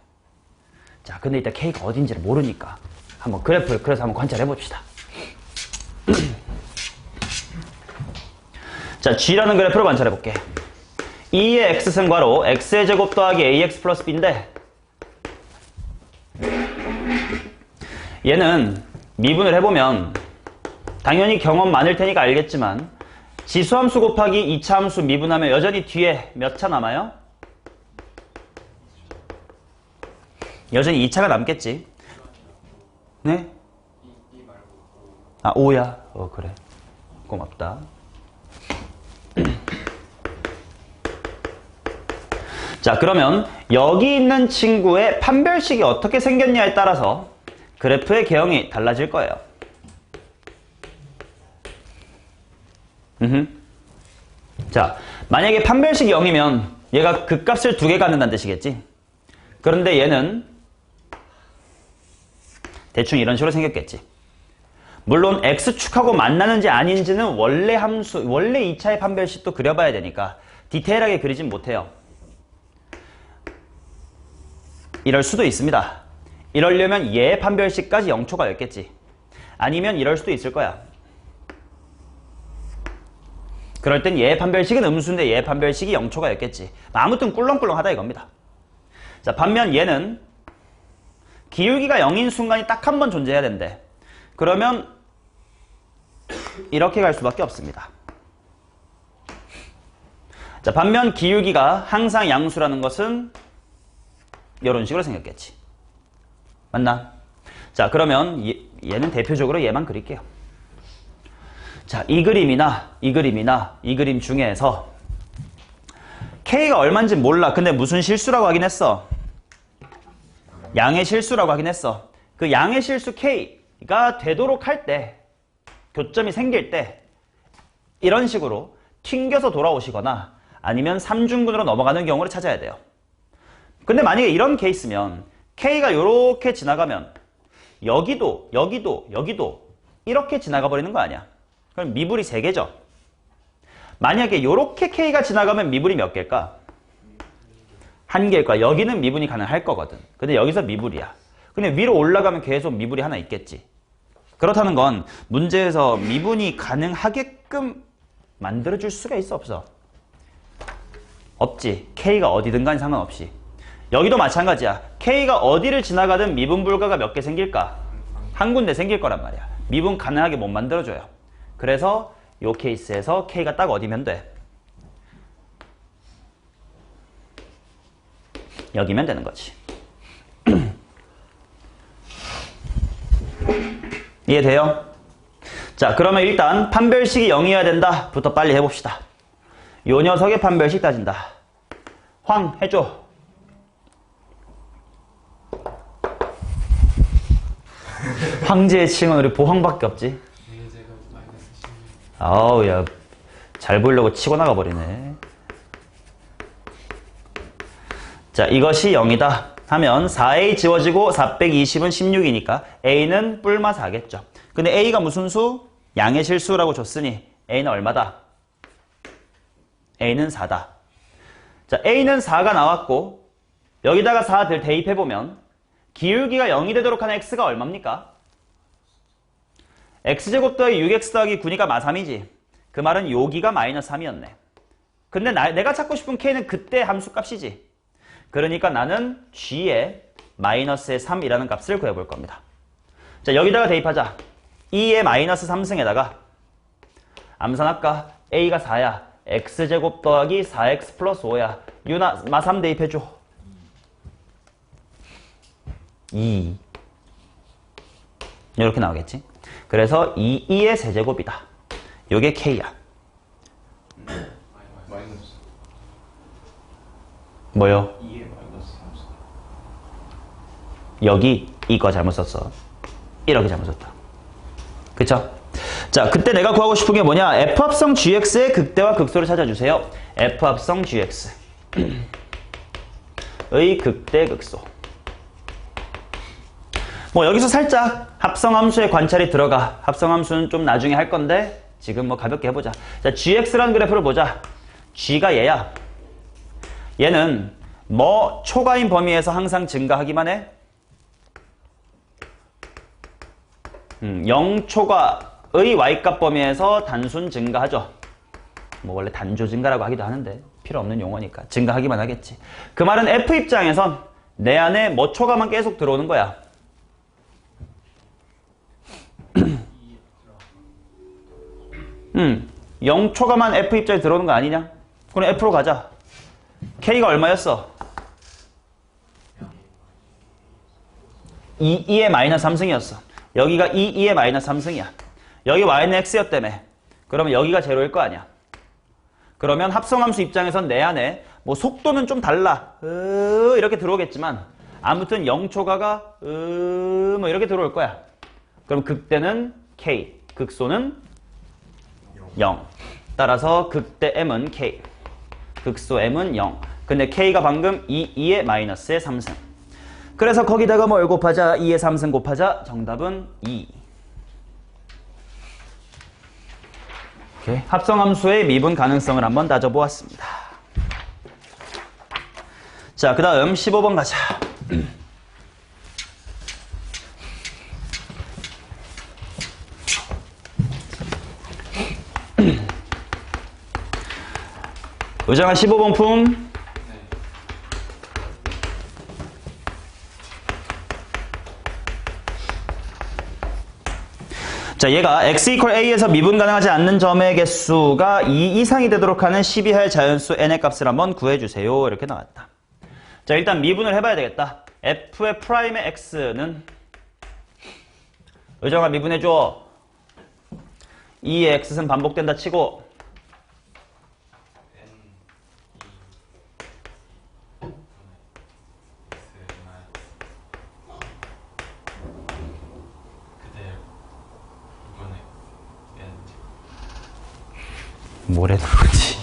자, 근데 이따 k가 어딘지를 모르니까 한번 그래프를 그래서 한번 관찰해 봅시다. 자, g라는 그래프를 관찰해 볼게. 2의 x승 괄호 x의 제곱 더하기 ax 플러스 b인데 얘는 미분을 해보면 당연히 경험 많을 테니까 알겠지만 지수함수 곱하기 2차 함수 미분하면 여전히 뒤에 몇 차 남아요? 여전히 2차가 남겠지. 네? 2 말고 아, 5야? 그래. 고맙다. 자, 그러면 여기 있는 친구의 판별식이 어떻게 생겼냐에 따라서 그래프의 개형이 달라질 거예요. 자, 만약에 판별식이 0이면 얘가 극값을 2개 갖는다는 뜻이겠지? 그런데 얘는 대충 이런 식으로 생겼겠지. 물론 x축하고 만나는지 아닌지는 원래 함수, 원래 2차의 판별식도 그려봐야 되니까 디테일하게 그리진 못해요. 이럴 수도 있습니다. 이러려면 얘 판별식까지 0초가 였겠지. 아니면 이럴 수도 있을 거야. 그럴 땐 얘 판별식은 음수인데 얘 판별식이 0초가 였겠지. 아무튼 꿀렁꿀렁하다 이겁니다. 자, 반면 얘는 기울기가 0인 순간이 딱 한 번 존재해야 된대. 그러면 이렇게 갈 수밖에 없습니다. 자, 반면 기울기가 항상 양수라는 것은 이런 식으로 생겼겠지. 맞나? 자, 그러면 얘는 대표적으로 얘만 그릴게요. 자, 이 그림이나 이 그림이나 이 그림 중에서 K가 얼마인지 몰라. 근데 무슨 실수라고 하긴 했어? 양의 실수라고 하긴 했어. 그 양의 실수 K가 되도록 할 때, 교점이 생길 때 이런 식으로 튕겨서 돌아오시거나 아니면 삼중근으로 넘어가는 경우를 찾아야 돼요. 근데 만약에 이런 케이스면 K가 이렇게 지나가면 여기도 여기도 여기도 이렇게 지나가 버리는 거 아니야. 그럼 미분이 3개죠. 만약에 이렇게 K가 지나가면 미분이 몇 개일까? 1개일까? 여기는 미분이 가능할 거거든. 근데 여기서 미분이야. 근데 위로 올라가면 계속 미분이 하나 있겠지. 그렇다는 건 문제에서 미분이 가능하게끔 만들어줄 수가 있어, 없어? 없지. K가 어디든 간 상관없이. 여기도 마찬가지야. K가 어디를 지나가든 미분 불가가 몇 개 생길까? 한 군데 생길 거란 말이야. 미분 가능하게 못 만들어줘요. 그래서 이 케이스에서 K가 딱 어디면 돼? 여기면 되는 거지. 이해돼요? 자, 그러면 일단 판별식이 0이어야 된다 부터 빨리 해봅시다. 요 녀석의 판별식 따진다. 황 해줘. 황제의 칭은 우리 보황밖에 없지. 네, 제가 마이너스 16. 아우, 야, 잘 보이려고 치고 나가 버리네. 자, 이것이 0이다 하면 4a 지워지고 420은 16이니까 a는 뿔마 4겠죠. 근데 a가 무슨 수? 양의 실수라고 줬으니 a는 얼마다? a는 4다. 자, a는 4가 나왔고 여기다가 4 대입해보면 기울기가 0이 되도록 하는 x가 얼마입니까? x제곱 더하기 6x 더하기 9니까 마3이지. 그 말은 여기가 마이너스 3이었네. 근데 내가 찾고 싶은 k는 그때 함수값이지. 그러니까 나는 g의 마이너스의 3이라는 값을 구해볼 겁니다. 자, 여기다가 대입하자. 2의 마이너스 3승에다가 암산할까? a가 4야. x제곱 더하기 4x 플러스 5야. 유나 마3 대입해줘. 2 이렇게 나오겠지? 그래서 2의 세제곱이다. 요게 k야. 마이너스 뭐요? 2의 마이너스 3. 여기 이거 잘못 썼어. 이렇게 잘못 썼다. 그쵸? 자, 그때 내가 구하고 싶은 게 뭐냐? F합성 gx의 극대와 극소를 찾아주세요. F합성 gx 의 극대 극소. 뭐 여기서 살짝 합성함수의 관찰이 들어가. 합성함수는 좀 나중에 할 건데 지금 뭐 가볍게 해보자. 자, gx라는 그래프를 보자. g가 얘야. 얘는 뭐 초과인 범위에서 항상 증가하기만 해? 0초과의 y값 범위에서 단순 증가하죠. 뭐 원래 단조 증가라고 하기도 하는데 필요 없는 용어니까 증가하기만 하겠지. 그 말은 f 입장에선 내 안에 뭐 초과만 계속 들어오는 거야. 0초가만 f 입자에 들어오는 거 아니냐? 그럼 f로 가자. k가 얼마였어? 2의 마이너스 3승이었어. 여기가 2의 마이너스 3승이야. 여기 y는 x였다며. 그러면 여기가 제로일 거 아니야. 그러면 합성함수 입장에선 내 안에 뭐 속도는 좀 달라. 이렇게 들어오겠지만 아무튼 0초가가 뭐 이렇게 들어올 거야. 그럼 극대는 k, 극소는 0. 따라서 극대 m은 k, 극소 m은 0. 근데 k가 방금 2의 마이너스의 3승. 그래서 거기다가 뭘 곱하자? 2의 3승 곱하자. 정답은 2. 오케이. 합성함수의 미분 가능성을 한번 따져보았습니다. 자, 그 다음 15번 가자. 의정아 15번 품. 자, 얘가 x equal a에서 미분 가능하지 않는 점의 개수가 2 이상이 되도록 하는 12할 자연수 n의 값을 한번 구해주세요. 이렇게 나왔다. 자, 일단 미분을 해봐야 되겠다. f의 프라임의 x는 의정아 미분해줘. 2의 x는 반복된다 치고 뭐래 누르지?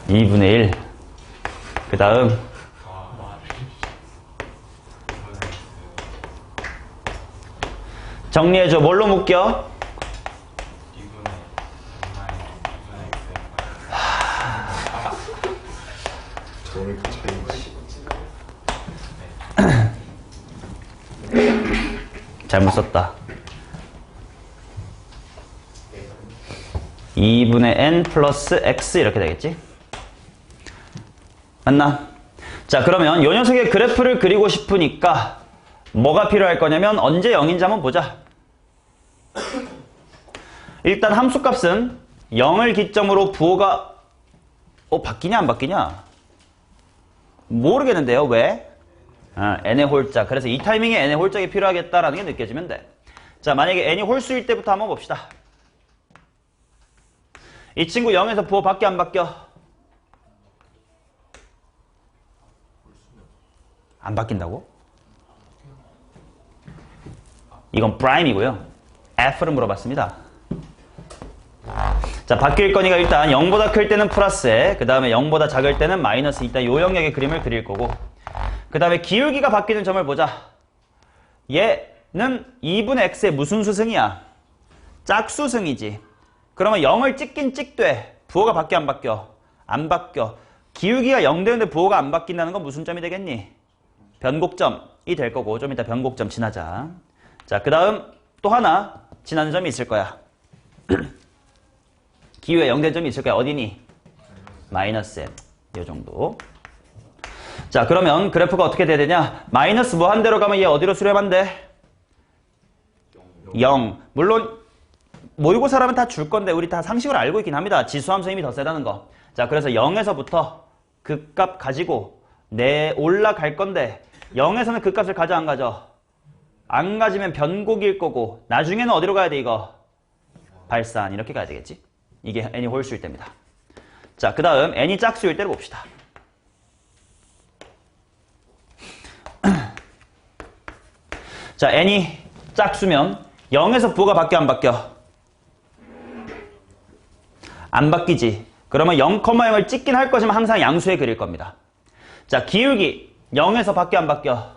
2분의 1. 그 다음 정리해줘. 뭘로 묶여? 저는 그 차이지. 잘못 썼다. 2분의 n 플러스 x 이렇게 되겠지? 맞나? 자, 그러면 이 녀석의 그래프를 그리고 싶으니까 뭐가 필요할 거냐면 언제 0인지 한번 보자. 일단 함수값은 0을 기점으로 부호가 바뀌냐 안 바뀌냐? 모르겠는데요. 왜? n의 홀짝. 그래서 이 타이밍에 n의 홀짝이 필요하겠다라는 게 느껴지면 돼. 자, 만약에 n이 홀수일 때부터 한번 봅시다. 이 친구 0에서 부호 바뀌어 안 바뀌어? 안 바뀐다고? 이건 프라임이고요. F를 물어봤습니다. 자, 바뀔 거니까 일단 0보다 클 때는 플러스에, 그 다음에 0보다 작을 때는 마이너스. 일단 요 영역의 그림을 그릴 거고, 그 다음에 기울기가 바뀌는 점을 보자. 얘는 2분의 x의 무슨 수승이야? 짝수승이지. 그러면 0을 찍긴 찍되 부호가 바뀌어 안 바뀌어? 안 바뀌어. 기울기가 0 되는데 부호가 안 바뀐다는 건 무슨 점이 되겠니? 변곡점이 될 거고, 좀 이따 변곡점 지나자. 자, 그 다음 또 하나 지나는 점이 있을 거야. 기울기가 0 된 점이 있을 거야. 어디니? 마이너스 m. 이 정도. 자, 그러면 그래프가 어떻게 돼야 되냐? 마이너스 무한대로 가면 얘 어디로 수렴한대? 0. 물론 모의고사라면 다 줄 건데 우리 다 상식으로 알고 있긴 합니다. 지수함수 힘이 더 세다는 거. 자, 그래서 0에서부터 그 값 가지고 올라갈 건데 0에서는 그 값을 가져 안 가져? 안 가지면 변곡일 거고 나중에는 어디로 가야 돼 이거? 발산 이렇게 가야 되겠지? 이게 n이 홀수일 때입니다. 자, 그 다음 n이 짝수일 때를 봅시다. 자, n이 짝수면 0에서 부호가 바뀌어 안 바뀌어? 안 바뀌지. 그러면 0,0을 찍긴 할 거지만 항상 양수에 그릴 겁니다. 자, 기울기 0에서 바뀌어 안 바뀌어?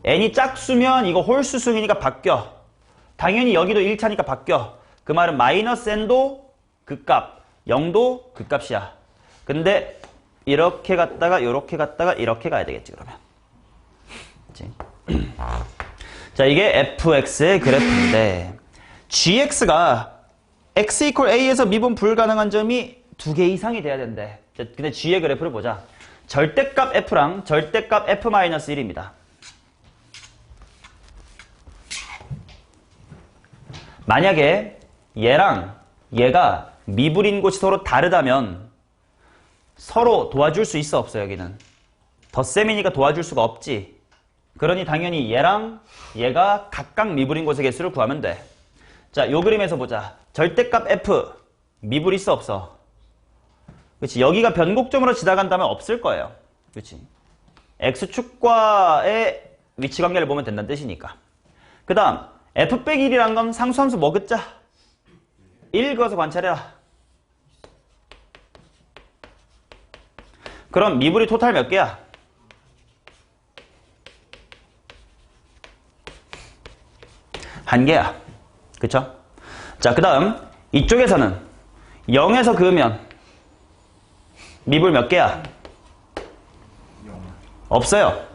n이 짝수면 이거 홀수승이니까 바뀌어. 당연히 여기도 1차니까 바뀌어. 그 말은 마이너스 n도 그 값, 0도 그 값이야. 근데 이렇게 갔다가 이렇게 갔다가 이렇게 가야 되겠지 그러면. 그치? 자, 이게 fx의 그래프인데 gx가 x equal a에서 미분 불가능한 점이 2개 이상이 돼야 된대. 근데 g의 그래프를 보자. 절대값 f랑 절대값 f-1입니다. 만약에 얘랑 얘가 미분인 곳이 서로 다르다면 서로 도와줄 수 있어 없어? 여기는 덧셈이니까 도와줄 수가 없지. 그러니 당연히 얘랑 얘가 각각 미분인 곳의 개수를 구하면 돼. 자, 요 그림에서 보자. 절대값 f 미분 있어 없어? 그렇지. 여기가 변곡점으로 지나간다면 없을 거예요. 그렇지. x축과의 위치 관계를 보면 된다는 뜻이니까. 그 다음 f 빼기 1이란 건 상수함수 뭐 긋자? 1 그어서 관찰해라. 그럼 미분이 토탈 몇 개야? 한 개야. 그쵸? 자, 그 다음 이쪽에서는 0에서 그으면 미분 몇 개야? 없어요.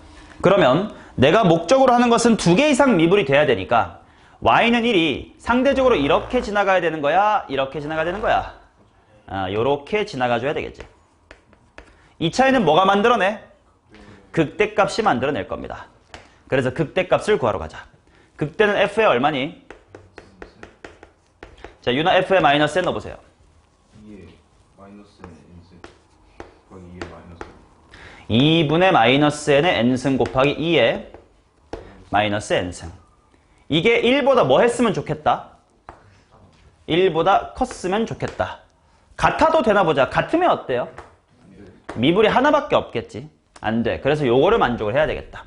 그러면 내가 목적으로 하는 것은 2개 이상 미분이 돼야 되니까 y는 1이 상대적으로 이렇게 지나가야 되는 거야? 이렇게 지나가야 되는 거야? 요렇게 지나가줘야 되겠지. 이 차이는 뭐가 만들어내? 극대값이 만들어낼 겁니다. 그래서 극대값을 구하러 가자. 극대는 f의 얼마니? 자, 유나 f의 마이너스 n 넣어보세요. 2의 마이너스 n승 곱하기 2의 마이너스 2분의 마이너스 n의 n승 곱하기 2의 마이너스 n승. 이게 1보다 뭐 했으면 좋겠다? 1보다 컸으면 좋겠다. 같아도 되나 보자. 같으면 어때요? 미분이 하나밖에 없겠지. 안 돼. 그래서 요거를 만족을 해야 되겠다.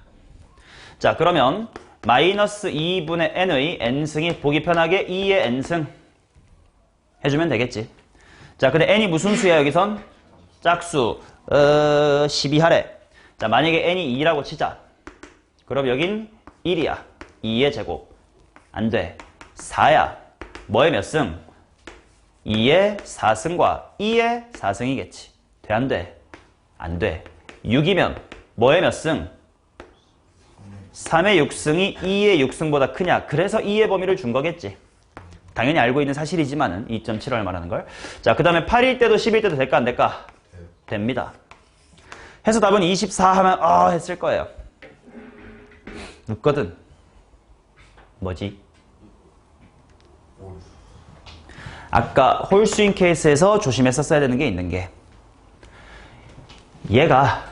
자, 그러면 마이너스 2분의 n의 n승이 보기 편하게 2의 n승 해주면 되겠지. 자, 근데 n이 무슨 수야 여기선? 짝수 12하래. 자, 만약에 n이 2라고 치자. 그럼 여긴 1이야. 2의 제곱. 안 돼. 4야. 뭐의 몇 승? 2의 4승과 2의 4승이겠지. 돼, 안 돼? 안 돼. 6이면 뭐의 몇 승? 3의 6승이 2의 6승보다 크냐? 그래서 2의 범위를 준 거겠지. 당연히 알고 있는 사실이지만은 2.7을 말하는 걸. 자, 그 다음에 8일 때도 10일 때도 될까 안 될까? 됩니다. 해서 답은 24 하면 했을 거예요. 묻거든. 뭐지? 아까 홀수인 케이스에서 조심했었어야 되는 게 있는 게 얘가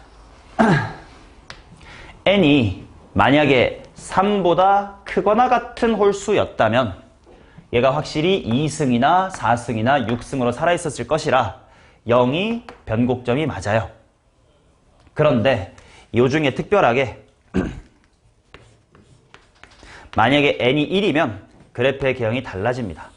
n이 만약에 3보다 크거나 같은 홀수였다면 얘가 확실히 2승이나 4승이나 6승으로 살아있었을 것이라 0이 변곡점이 맞아요. 그런데 이 중에 특별하게 만약에 n이 1이면 그래프의 개형이 달라집니다.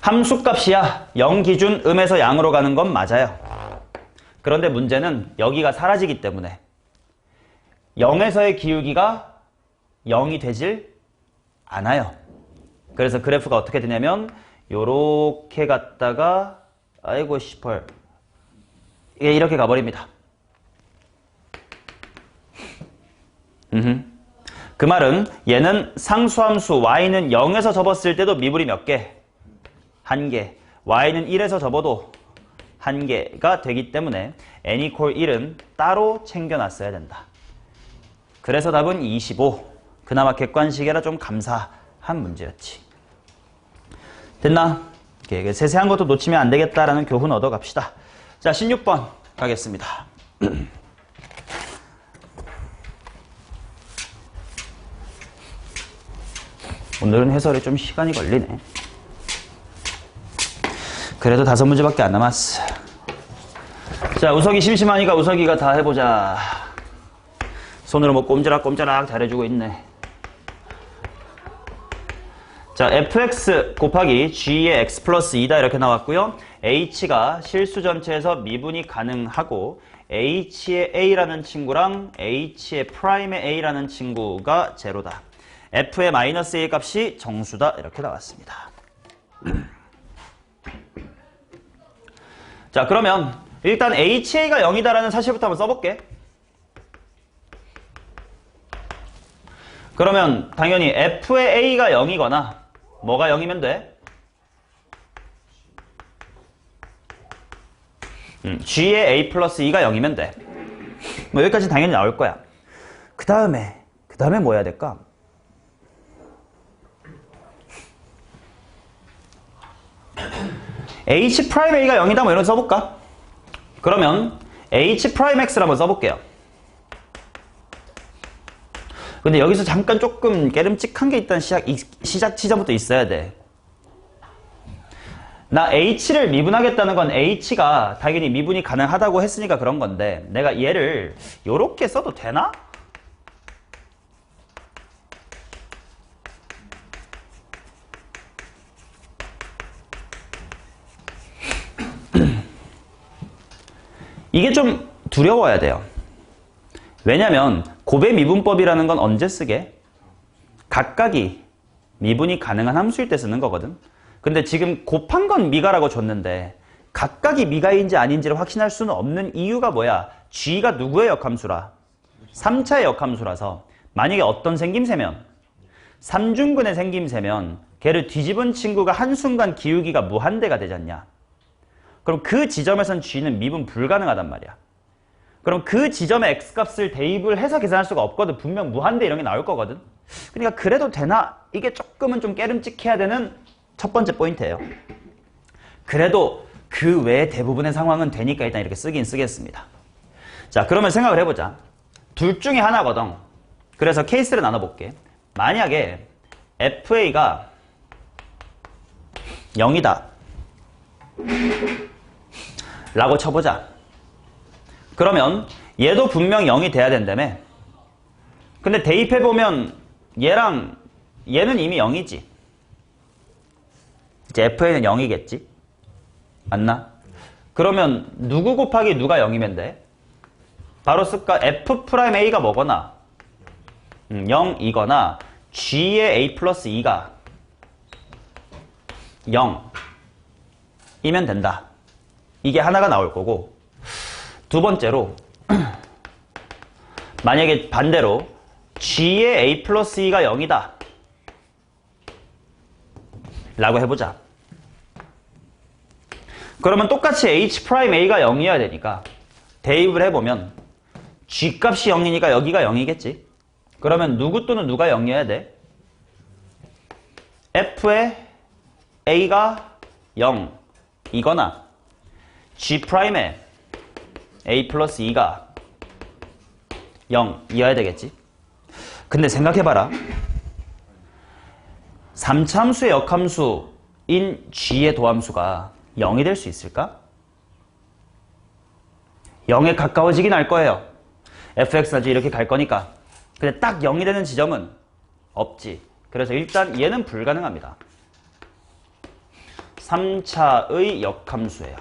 함수값이야 0 기준 음에서 양으로 가는 건 맞아요. 그런데 문제는 여기가 사라지기 때문에 0에서의 기울기가 0이 되질 않아요. 그래서 그래프가 어떻게 되냐면 요렇게 갔다가 아이고 시펄 이렇게 가버립니다. 그 말은 얘는 상수함수 y는 0에서 접었을 때도 미분이 몇 개? 1개. y는 1에서 접어도 1개가 되기 때문에 n = 1은 따로 챙겨놨어야 된다. 그래서 답은 25. 그나마 객관식이라 좀 감사한 문제였지. 됐나? 이렇게 세세한 것도 놓치면 안 되겠다라는 교훈 얻어갑시다. 자, 16번 가겠습니다. 오늘은 해설에 좀 시간이 걸리네. 그래도 5문제밖에 안 남았어. 자, 우석이 심심하니까 우석이가 다 해보자. 손으로 뭐 꼼지락꼼지락 잘해주고 있네. 자, fx 곱하기 g의 x 플러스 2다 이렇게 나왔고요. h가 실수 전체에서 미분이 가능하고 h의 a라는 친구랑 h의 프라임의 a라는 친구가 제로다. f의 마이너스 a 값이 정수다 이렇게 나왔습니다. 자, 그러면 일단 ha가 0이다라는 사실부터 한번 써볼게. 그러면 당연히 f의 a가 0이거나 뭐가 0이면 돼? g의 a 플러스 2가 0이면 돼. 뭐 여기까지 당연히 나올 거야. 그 다음에 뭐 해야 될까? h 프라임 a가 0이다 뭐 이런 거 써볼까? 그러면 H'X를 한번 써볼게요. 근데 여기서 잠깐 조금 깨름직한 게 일단 시작 지점부터 있어야 돼. 나 H를 미분하겠다는 건 H가 당연히 미분이 가능하다고 했으니까 그런 건데 내가 얘를 요렇게 써도 되나? 이게 좀 두려워야 돼요. 왜냐면 곱의 미분법이라는 건 언제 쓰게? 각각이 미분이 가능한 함수일 때 쓰는 거거든. 근데 지금 곱한 건 미가라고 줬는데 각각이 미가인지 아닌지를 확신할 수는 없는 이유가 뭐야? g가 누구의 역함수라? 3차의 역함수라서 만약에 어떤 생김새면 3중근의 생김새면 걔를 뒤집은 친구가 한순간 기울기가 무한대가 되지 않냐? 그럼 그 지점에선 g는 미분 불가능하단 말이야. 그럼 그 지점에 x값을 대입을 해서 계산할 수가 없거든. 분명 무한대 이런 게 나올 거거든. 그러니까 그래도 되나? 이게 조금은 좀 깨름직해야 되는 첫 번째 포인트예요. 그래도 그 외의 대부분의 상황은 되니까 일단 이렇게 쓰긴 쓰겠습니다. 자, 그러면 생각을 해보자. 둘 중에 하나거든. 그래서 케이스를 나눠볼게. 만약에 FA가 0이다 라고 쳐보자. 그러면 얘도 분명 0이 돼야 된다며. 근데 대입해보면 얘랑 얘는 이미 0이지. 이제 FA는 0이겠지. 맞나? 그러면 누구 곱하기 누가 0이면 돼? 바로 쓸까? F'A가 뭐거나 0이거나 G의 A 플러스 2가 0이면 된다. 이게 하나가 나올 거고, 두 번째로 만약에 반대로 G의 A 플러스 2가 0이다 라고 해보자. 그러면 똑같이 H'A가 0이어야 되니까 대입을 해보면 G값이 0이니까 여기가 0이겠지. 그러면 누구 또는 누가 0이어야 돼? F의 A가 0이거나 G'의 A 플러스 2가 0이어야 되겠지. 근데 생각해봐라. 3차 함수의 역함수인 G의 도함수가 0이 될 수 있을까? 0에 가까워지긴 할 거예요. fx나 g 이렇게 갈 거니까. 근데 딱 0이 되는 지점은 없지. 그래서 일단 얘는 불가능합니다. 3차의 역함수예요.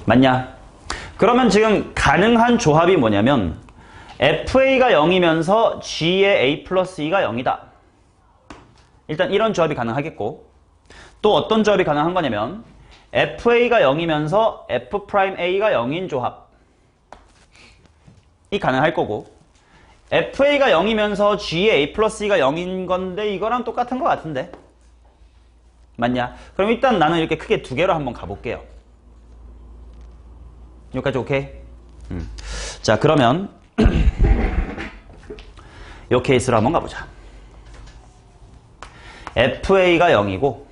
맞냐? 그러면 지금 가능한 조합이 뭐냐면 FA가 0이면서 G의 A 플러스 2가 0이다. 일단 이런 조합이 가능하겠고, 또 어떤 조합이 가능한 거냐면 FA가 0이면서 F'A가 0인 조합이 가능할 거고, FA가 0이면서 G의 A 플러스 2가 0인 건데 이거랑 똑같은 것 같은데. 맞냐? 그럼 일단 나는 이렇게 크게 두 개로 한번 가볼게요. 여기까지 오케이? 자, 그러면 이 케이스로 한번 가보자. FA가 0이고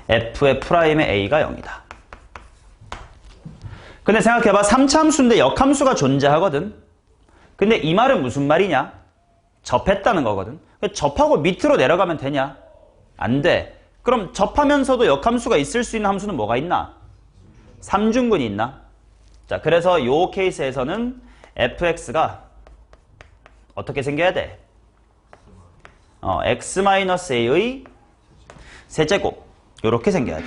F의 프라임의 A가 0이다. 근데 생각해봐. 3차 함수인데 역함수가 존재하거든. 근데 이 말은 무슨 말이냐? 접했다는 거거든. 접하고 밑으로 내려가면 되냐? 안 돼. 그럼 접하면서도 역함수가 있을 수 있는 함수는 뭐가 있나? 3중근이 있나? 자, 그래서 이 케이스에서는 fx가 어떻게 생겨야 돼? x-a의 세제곱 요렇게 생겨야 돼.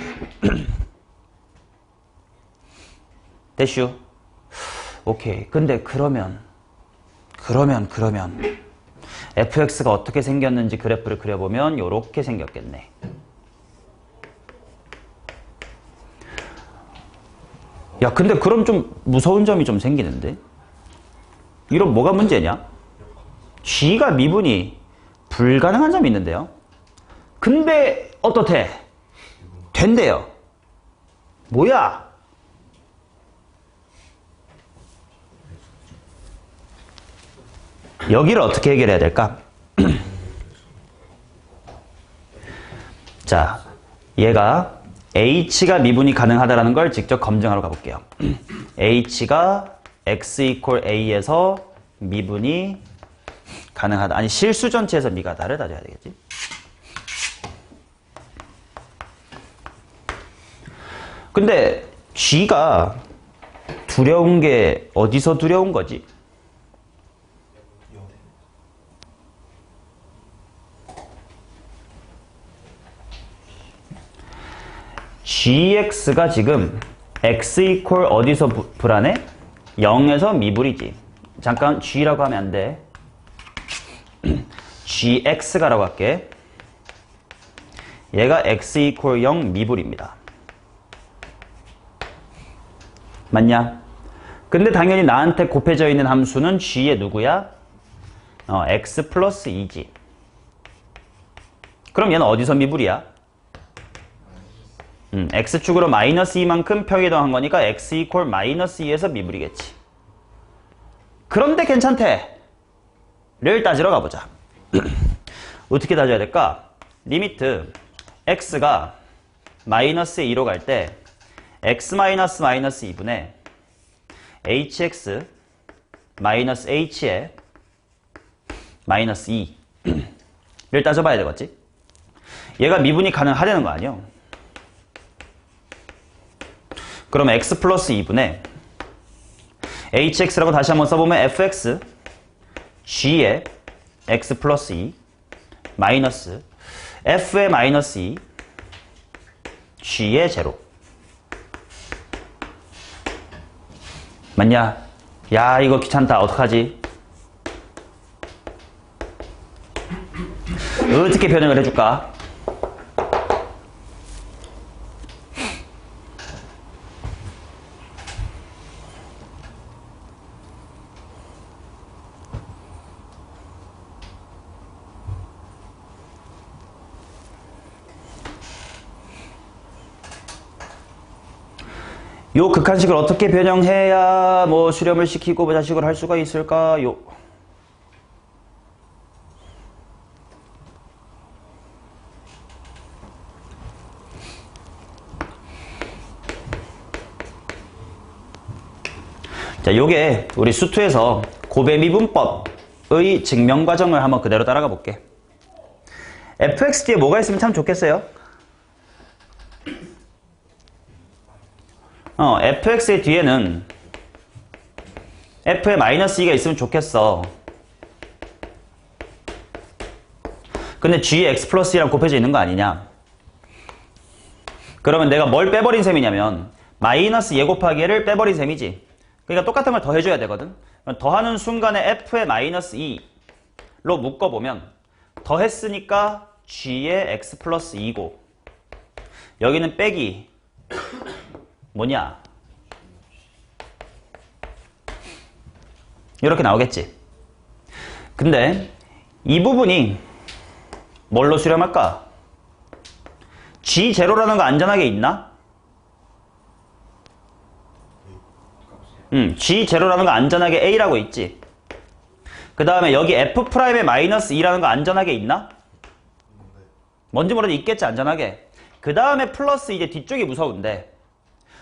됐슈? 오케이. 근데 그러면 fx가 어떻게 생겼는지 그래프를 그려보면 요렇게 생겼겠네. 야, 근데 그럼 좀 무서운 점이 좀 생기는데? 이런 뭐가 문제냐? g가 미분이 불가능한 점이 있는데요. 근데 어떻대? 된대요. 뭐야? 여기를 어떻게 해결해야 될까? 자, 얘가 h가 미분이 가능하다는 걸 직접 검증하러 가볼게요. h가 x equal a에서 미분이 가능하다. 아니, 실수 전체에서 미가 다를 따져야 되겠지. 근데 g가 두려운 게 어디서 두려운 거지? gx가 지금 x equal 어디서 불안해? 0에서 미불이지. 잠깐 g라고 하면 안 돼. gx가라고 할게. 얘가 x equal 0 미불입니다. 맞냐? 근데 당연히 나한테 곱해져 있는 함수는 g의 누구야? x 플러스 2지. 그럼 얘는 어디서 미불이야? x축으로 마이너스 2만큼 평이동한 거니까 x 이퀄 마이너스 2에서 미불이겠지. 그런데 괜찮대. 를 따지러 가보자. 어떻게 따져야 될까? 리미트 x가 마이너스 2로 갈 때 x 마이너스 마이너스 2분의 hx 마이너스 h에 마이너스 2를 따져봐야 되겠지? 얘가 미분이 가능하다는 거 아니야? 그럼 x 플러스 2분의 hx라고 다시 한번 써보면 fx g의 x 플러스 2 마이너스 f의 마이너스 2 g의 제로. 맞냐? 야, 이거 귀찮다. 어떡하지? 어떻게 변형을 해줄까? 요 극한식을 어떻게 변형해야 뭐 수렴을 시키고 자식을 할 수가 있을까요? 자, 요게 우리 수투에서 고배미분법의 증명 과정을 한번 그대로 따라가 볼게. fx 뒤에 뭐가 있으면 참 좋겠어요? fx의 뒤에는 f의 마이너스 2가 있으면 좋겠어. 근데 g의 x 플러스 2랑 곱해져 있는 거 아니냐? 그러면 내가 뭘 빼버린 셈이냐면 마이너스 예 곱하기 얘를 빼버린 셈이지. 그러니까 똑같은 걸 더해줘야 되거든. 더하는 순간에 f의 마이너스 2로 묶어보면 더했으니까 g의 x 플러스 2고 여기는 빼기 뭐냐? 이렇게 나오겠지. 근데 이 부분이 뭘로 수렴할까? G0라는 거 안전하게 있나? G0라는 거 안전하게 A라고 있지. 그 다음에 여기 F'의 마이너스 2라는 거 안전하게 있나? 뭔지 모르도 있겠지, 안전하게. 그 다음에 플러스 이제 뒤쪽이 무서운데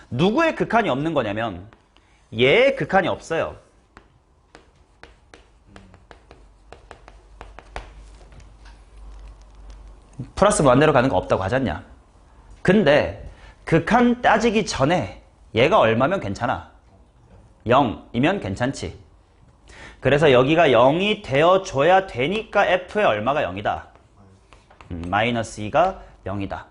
누구의 극한이 없는 거냐면 얘의 극한이 없어요. 플러스 무한대로 가는 거 없다고 하잖냐. 근데 극한 따지기 전에 얘가 얼마면 괜찮아? 0이면 괜찮지. 그래서 여기가 0이 되어줘야 되니까 f의 얼마가 0이다. 마이너스 2가 0이다.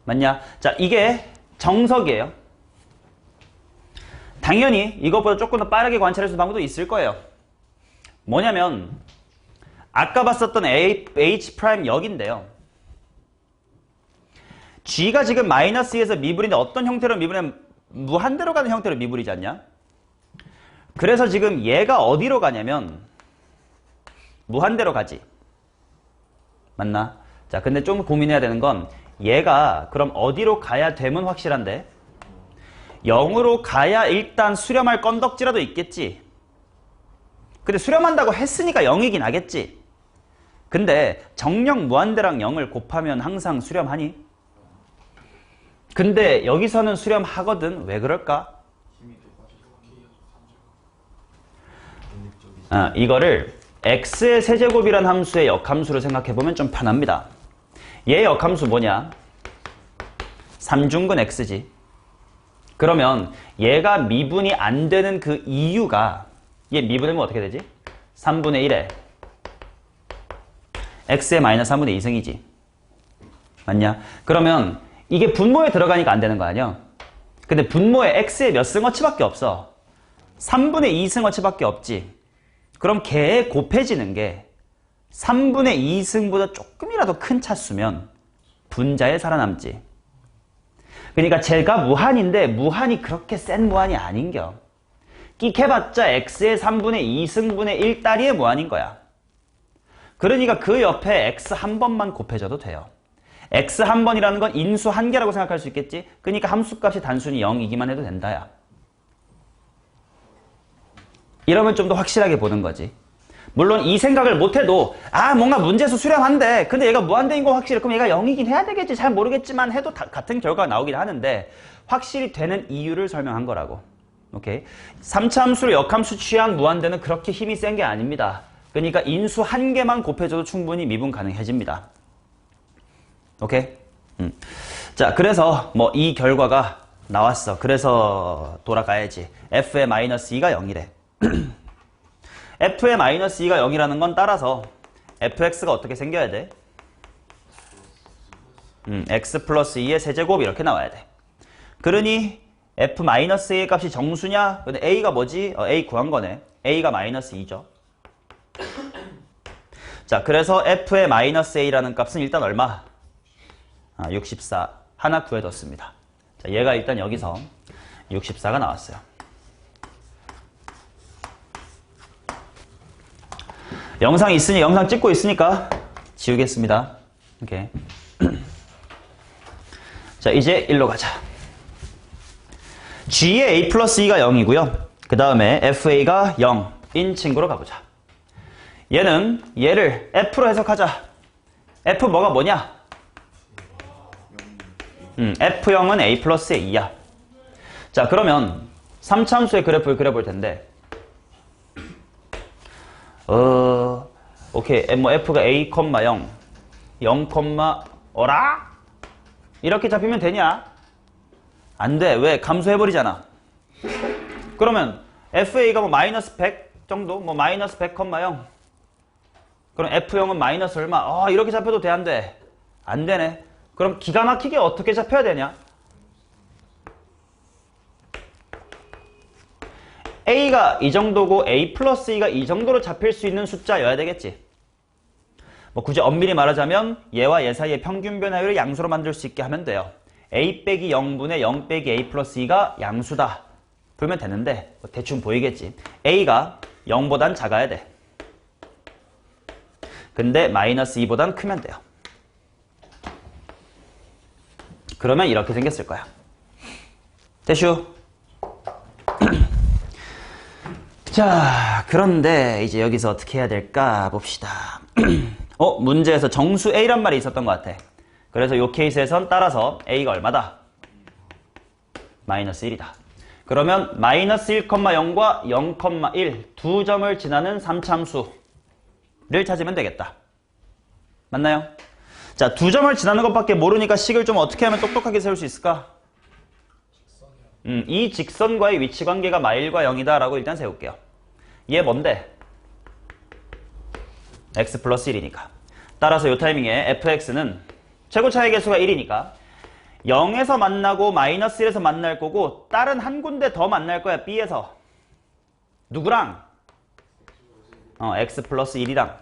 맞냐? 자, 이게 정석이에요. 당연히 이것보다 조금 더 빠르게 관찰할 수 있는 방법도 있을 거예요. 뭐냐면 아까 봤었던 H' 여기인데요. G가 지금 마이너스 2에서 미분인데 어떤 형태로 미분이냐면 무한대로 가는 형태로 미분이지 않냐? 그래서 지금 얘가 어디로 가냐면 무한대로 가지. 맞나? 자, 근데 좀 고민해야 되는 건 얘가 그럼 어디로 가야 되면 확실한데 0으로 가야 일단 수렴할 건덕지라도 있겠지. 근데 수렴한다고 했으니까 0이긴 하겠지. 근데 정령 무한대랑 0을 곱하면 항상 수렴하니? 근데 여기서는 수렴하거든. 왜 그럴까? 이거를 x의 세제곱이란 함수의 역함수로 생각해보면 좀 편합니다. 얘 역함수 뭐냐? 3중근 x지. 그러면 얘가 미분이 안 되는 그 이유가, 얘 미분되면 어떻게 되지? 3분의 1에 x의 마이너스 3분의 2승이지. 맞냐? 그러면 이게 분모에 들어가니까 안 되는 거 아니야? 근데 분모에 x의 몇 승어치밖에 없어. 3분의 2승어치밖에 없지. 그럼 걔에 곱해지는 게 3분의 2승보다 조금이라도 큰 차수면 분자에 살아남지. 그러니까 쟤가 무한인데 무한이 그렇게 센 무한이 아닌겨. 끽해봤자 x의 3분의 2승분의 1따리의 무한인 거야. 그러니까 그 옆에 x 한 번만 곱해줘도 돼요. x 한 번이라는 건 인수 한 개라고 생각할 수 있겠지? 그러니까 함수값이 단순히 0이기만 해도 된다야. 이러면 좀 더 확실하게 보는 거지. 물론 이 생각을 못해도 뭔가 문제에서 수렴한데 근데 얘가 무한대인 거 확실해. 그럼 얘가 0이긴 해야 되겠지. 잘 모르겠지만 해도 같은 결과가 나오긴 하는데 확실히 되는 이유를 설명한 거라고. 오케이? 3차 함수를 역함수 취한 무한대는 그렇게 힘이 센 게 아닙니다. 그러니까 인수 한 개만 곱해줘도 충분히 미분 가능해집니다. 오케이? 자, 그래서 뭐 이 결과가 나왔어. 그래서 돌아가야지. f의 마이너스 2가 0이래. f의 마이너스 2가 0이라는 건 따라서 fx가 어떻게 생겨야 돼? x 플러스 2의 세제곱 이렇게 나와야 돼. 그러니 f 마이너스 a의 값이 정수냐? 근데 a가 뭐지? a 구한 거네. a가 마이너스 2죠. 자, 그래서 f의 마이너스 a라는 값은 일단 얼마? 64 하나 구해뒀습니다. 자, 얘가 일단 여기서 64가 나왔어요. 영상 있으니 영상 찍고 있으니까 지우겠습니다. 오케이. 자, 이제 1로 가자. g의 a 플러스 2가 0이고요. 그 다음에 fa가 0인 친구로 가보자. 얘를 f로 해석하자. f 뭐냐? f0은 a 플러스의 2야. 자, 그러면 3차함수의 그래프를 그려볼 텐데 오케이. 뭐 f가 a, 0, 0, 어라? 이렇게 잡히면 되냐? 안 돼. 왜? 감소해버리잖아. 그러면 fa가 뭐 마이너스 100 정도? 뭐 마이너스 100, 0. 그럼 f0은 마이너스 얼마? 이렇게 잡혀도 돼? 안 돼? 안 되네. 그럼 기가 막히게 어떻게 잡혀야 되냐? a가 이 정도고 a 플러스 2가 이 정도로 잡힐 수 있는 숫자여야 되겠지. 뭐 굳이 엄밀히 말하자면 얘와 얘 사이의 평균 변화율을 양수로 만들 수 있게 하면 돼요. a 빼기 0분의 0 빼기 a 플러스 2가 양수다. 풀면 되는데 뭐 대충 보이겠지. a가 0보단 작아야 돼. 근데 마이너스 2보단 크면 돼요. 그러면 이렇게 생겼을 거야. 대슈. 자, 그런데 이제 여기서 어떻게 해야 될까 봅시다. 문제에서 정수 a란 말이 있었던 것 같아. 그래서 이 케이스에선 따라서 a가 얼마다? 마이너스 1이다. 그러면 마이너스 1,0과 0,1 두 점을 지나는 3차함수를 찾으면 되겠다. 맞나요? 자, 두 점을 지나는 것밖에 모르니까 식을 좀 어떻게 하면 똑똑하게 세울 수 있을까? 이 직선과의 위치 관계가 마일과 0이다 라고 일단 세울게요. 얘 뭔데? x 플러스 1이니까. 따라서 이 타이밍에 fx는 최고차의 개수가 1이니까 0에서 만나고 마이너스 1에서 만날 거고 다른 한 군데 더 만날 거야. b에서. 누구랑? x 플러스 1이랑.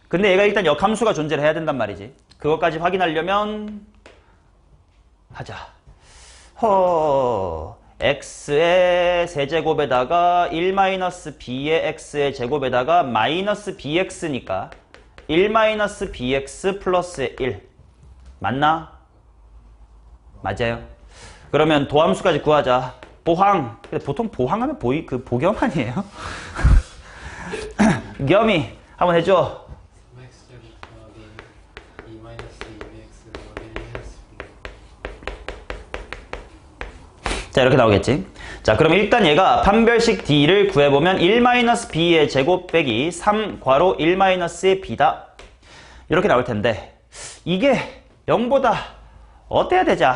근데 얘가 일단 역함수가 존재를 해야 된단 말이지. 그것까지 확인하려면 하자. x의 세제곱에다가 1-b의 x의 제곱에다가 마이너스 bx니까 1-bx 플러스 1 맞나? 맞아요. 그러면 도함수까지 구하자. 보항. 근데 보통 보항하면 복염 아니에요? 겸이 한번 해줘. 자, 이렇게 나오겠지. 자, 그럼 일단 얘가 판별식 D를 구해보면 1-B의 제곱 빼기 3 괄호 1-의 B다. 이렇게 나올 텐데 이게 0보다 어때야 되자?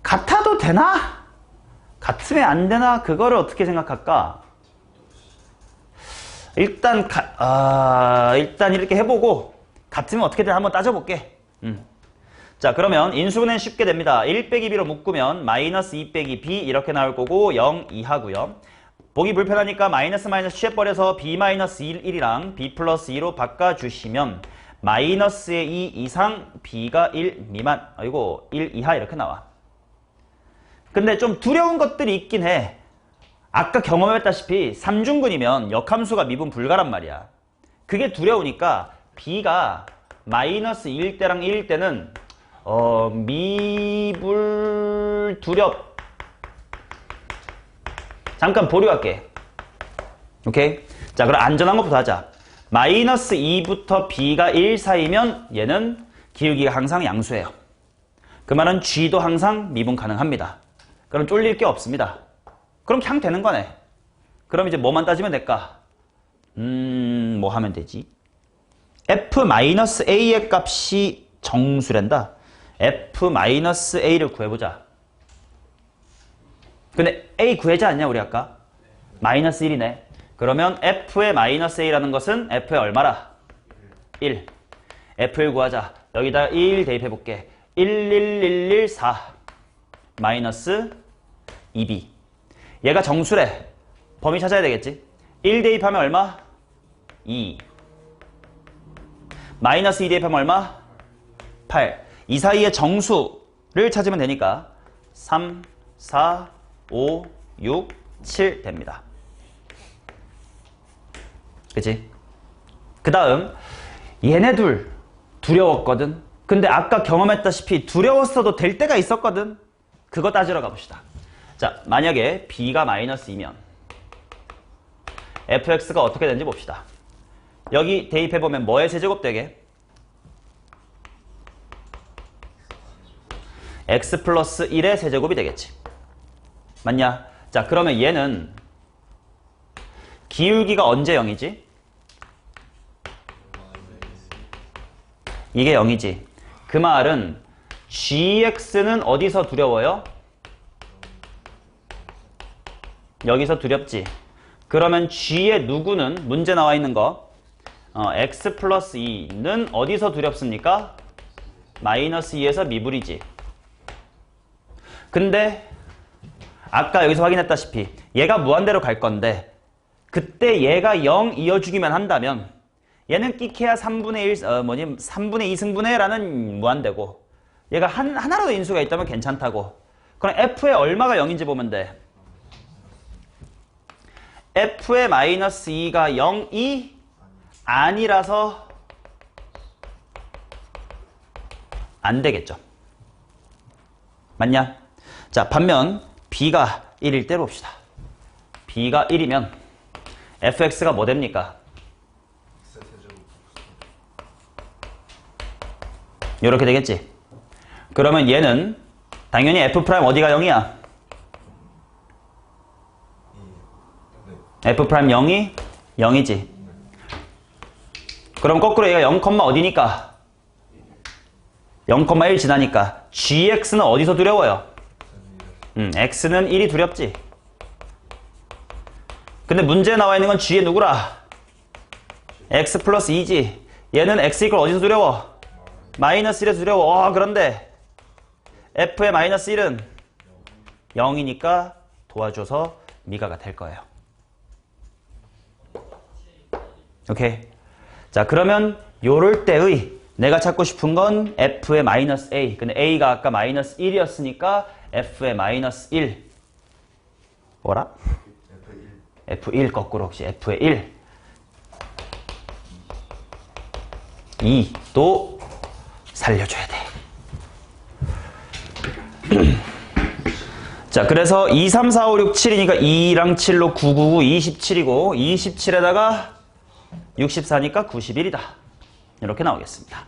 같아도 되나? 같으면 안 되나? 그거를 어떻게 생각할까? 일단 이렇게 해보고 같으면 어떻게 되나 한번 따져볼게. 자, 그러면 인수분해는 쉽게 됩니다. 1 빼기 B로 묶으면 마이너스 2 빼기 B 이렇게 나올 거고 0 이하고요. 보기 불편하니까 마이너스 취해버려서 B 마이너스 1이랑 B 플러스 2로 바꿔주시면 마이너스의 2 이상 B가 1 미만, 아이고 1 이하 이렇게 나와. 근데 좀 두려운 것들이 있긴 해. 아까 경험했다시피 3중근이면 역함수가 미분 불가란 말이야. 그게 두려우니까 B가 마이너스 1일 때랑 1일 때는 미불 두렵. 잠깐 보류할게. 오케이? 자, 그럼 안전한 것부터 하자. 마이너스 2부터 B가 1 사이면 얘는 기울기가 항상 양수예요. 그 말은 G도 항상 미분 가능합니다. 그럼 쫄릴 게 없습니다. 그럼 그냥 되는 거네. 그럼 이제 뭐만 따지면 될까? 뭐 하면 되지? F-A의 값이 정수란다. F-A를 구해보자. 근데 A 구해지 않냐 우리 아까? 마이너스 1이네. 그러면 F의 마이너스 A라는 것은 F의 얼마라? 1. F1 구하자. 여기다 1 대입해볼게. 11114 마이너스 2B. 얘가 정수래. 범위 찾아야 되겠지? 1 대입하면 얼마? 2. 마이너스 2 대입하면 얼마? 8. 이 사이의 정수를 찾으면 되니까 3, 4, 5, 6, 7 됩니다. 그치? 그 다음 얘네 둘 두려웠거든. 근데 아까 경험했다시피 두려웠어도 될 때가 있었거든. 그거 따지러 가봅시다. 자, 만약에 B가 마이너스 2면 fx가 어떻게 되는지 봅시다. 여기 대입해보면 뭐의 세제곱 되게? x 플러스 1의 세제곱이 되겠지. 맞냐? 자, 그러면 얘는 기울기가 언제 0이지? 이게 0이지. 그 말은 gx는 어디서 두려워요? 여기서 두렵지. 그러면 g의 누구는 문제 나와 있는 거 x 플러스 2는 어디서 두렵습니까? 마이너스 2에서 미불이지. 근데 아까 여기서 확인했다시피 얘가 무한대로 갈 건데 그때 얘가 0 이어주기만 한다면 얘는 끼케야 3분의 1, 3분의 2승분의 라는 무한대고 얘가 하나라도 인수가 있다면 괜찮다고. 그럼 f의 얼마가 0인지 보면 돼. f의 마이너스 2가 0이 아니라서 안 되겠죠. 맞냐? 자, 반면 b가 1일 때 봅시다. b가 1이면 fx가 뭐 됩니까? 이렇게 되겠지. 그러면 얘는 당연히 f' 어디가 0이야? f' 0이 0이지. 그럼 거꾸로 얘가 0, 어디니까? 0,1 지나니까 gx는 어디서 두려워요? x는 1이 두렵지. 근데 문제에 나와 있는 건 g의 누구라? x 플러스 2지. 얘는 x 이퀄 어디서 두려워? 마이너스 1에서 두려워. 그런데 f의 마이너스 1은 0이니까 도와줘서 미가가 될 거예요. 오케이. 자, 그러면 요럴 때의 내가 찾고 싶은 건 f의 마이너스 a. 근데 a가 아까 마이너스 1이었으니까 f의 마이너스 1. 뭐라? F1 거꾸로 혹시 f의 1. 2도 살려줘야 돼. 자, 그래서 2, 3, 4, 5, 6, 7이니까 2랑 7로 9, 9, 9, 27이고 27에다가 64니까 91이다. 이렇게 나오겠습니다.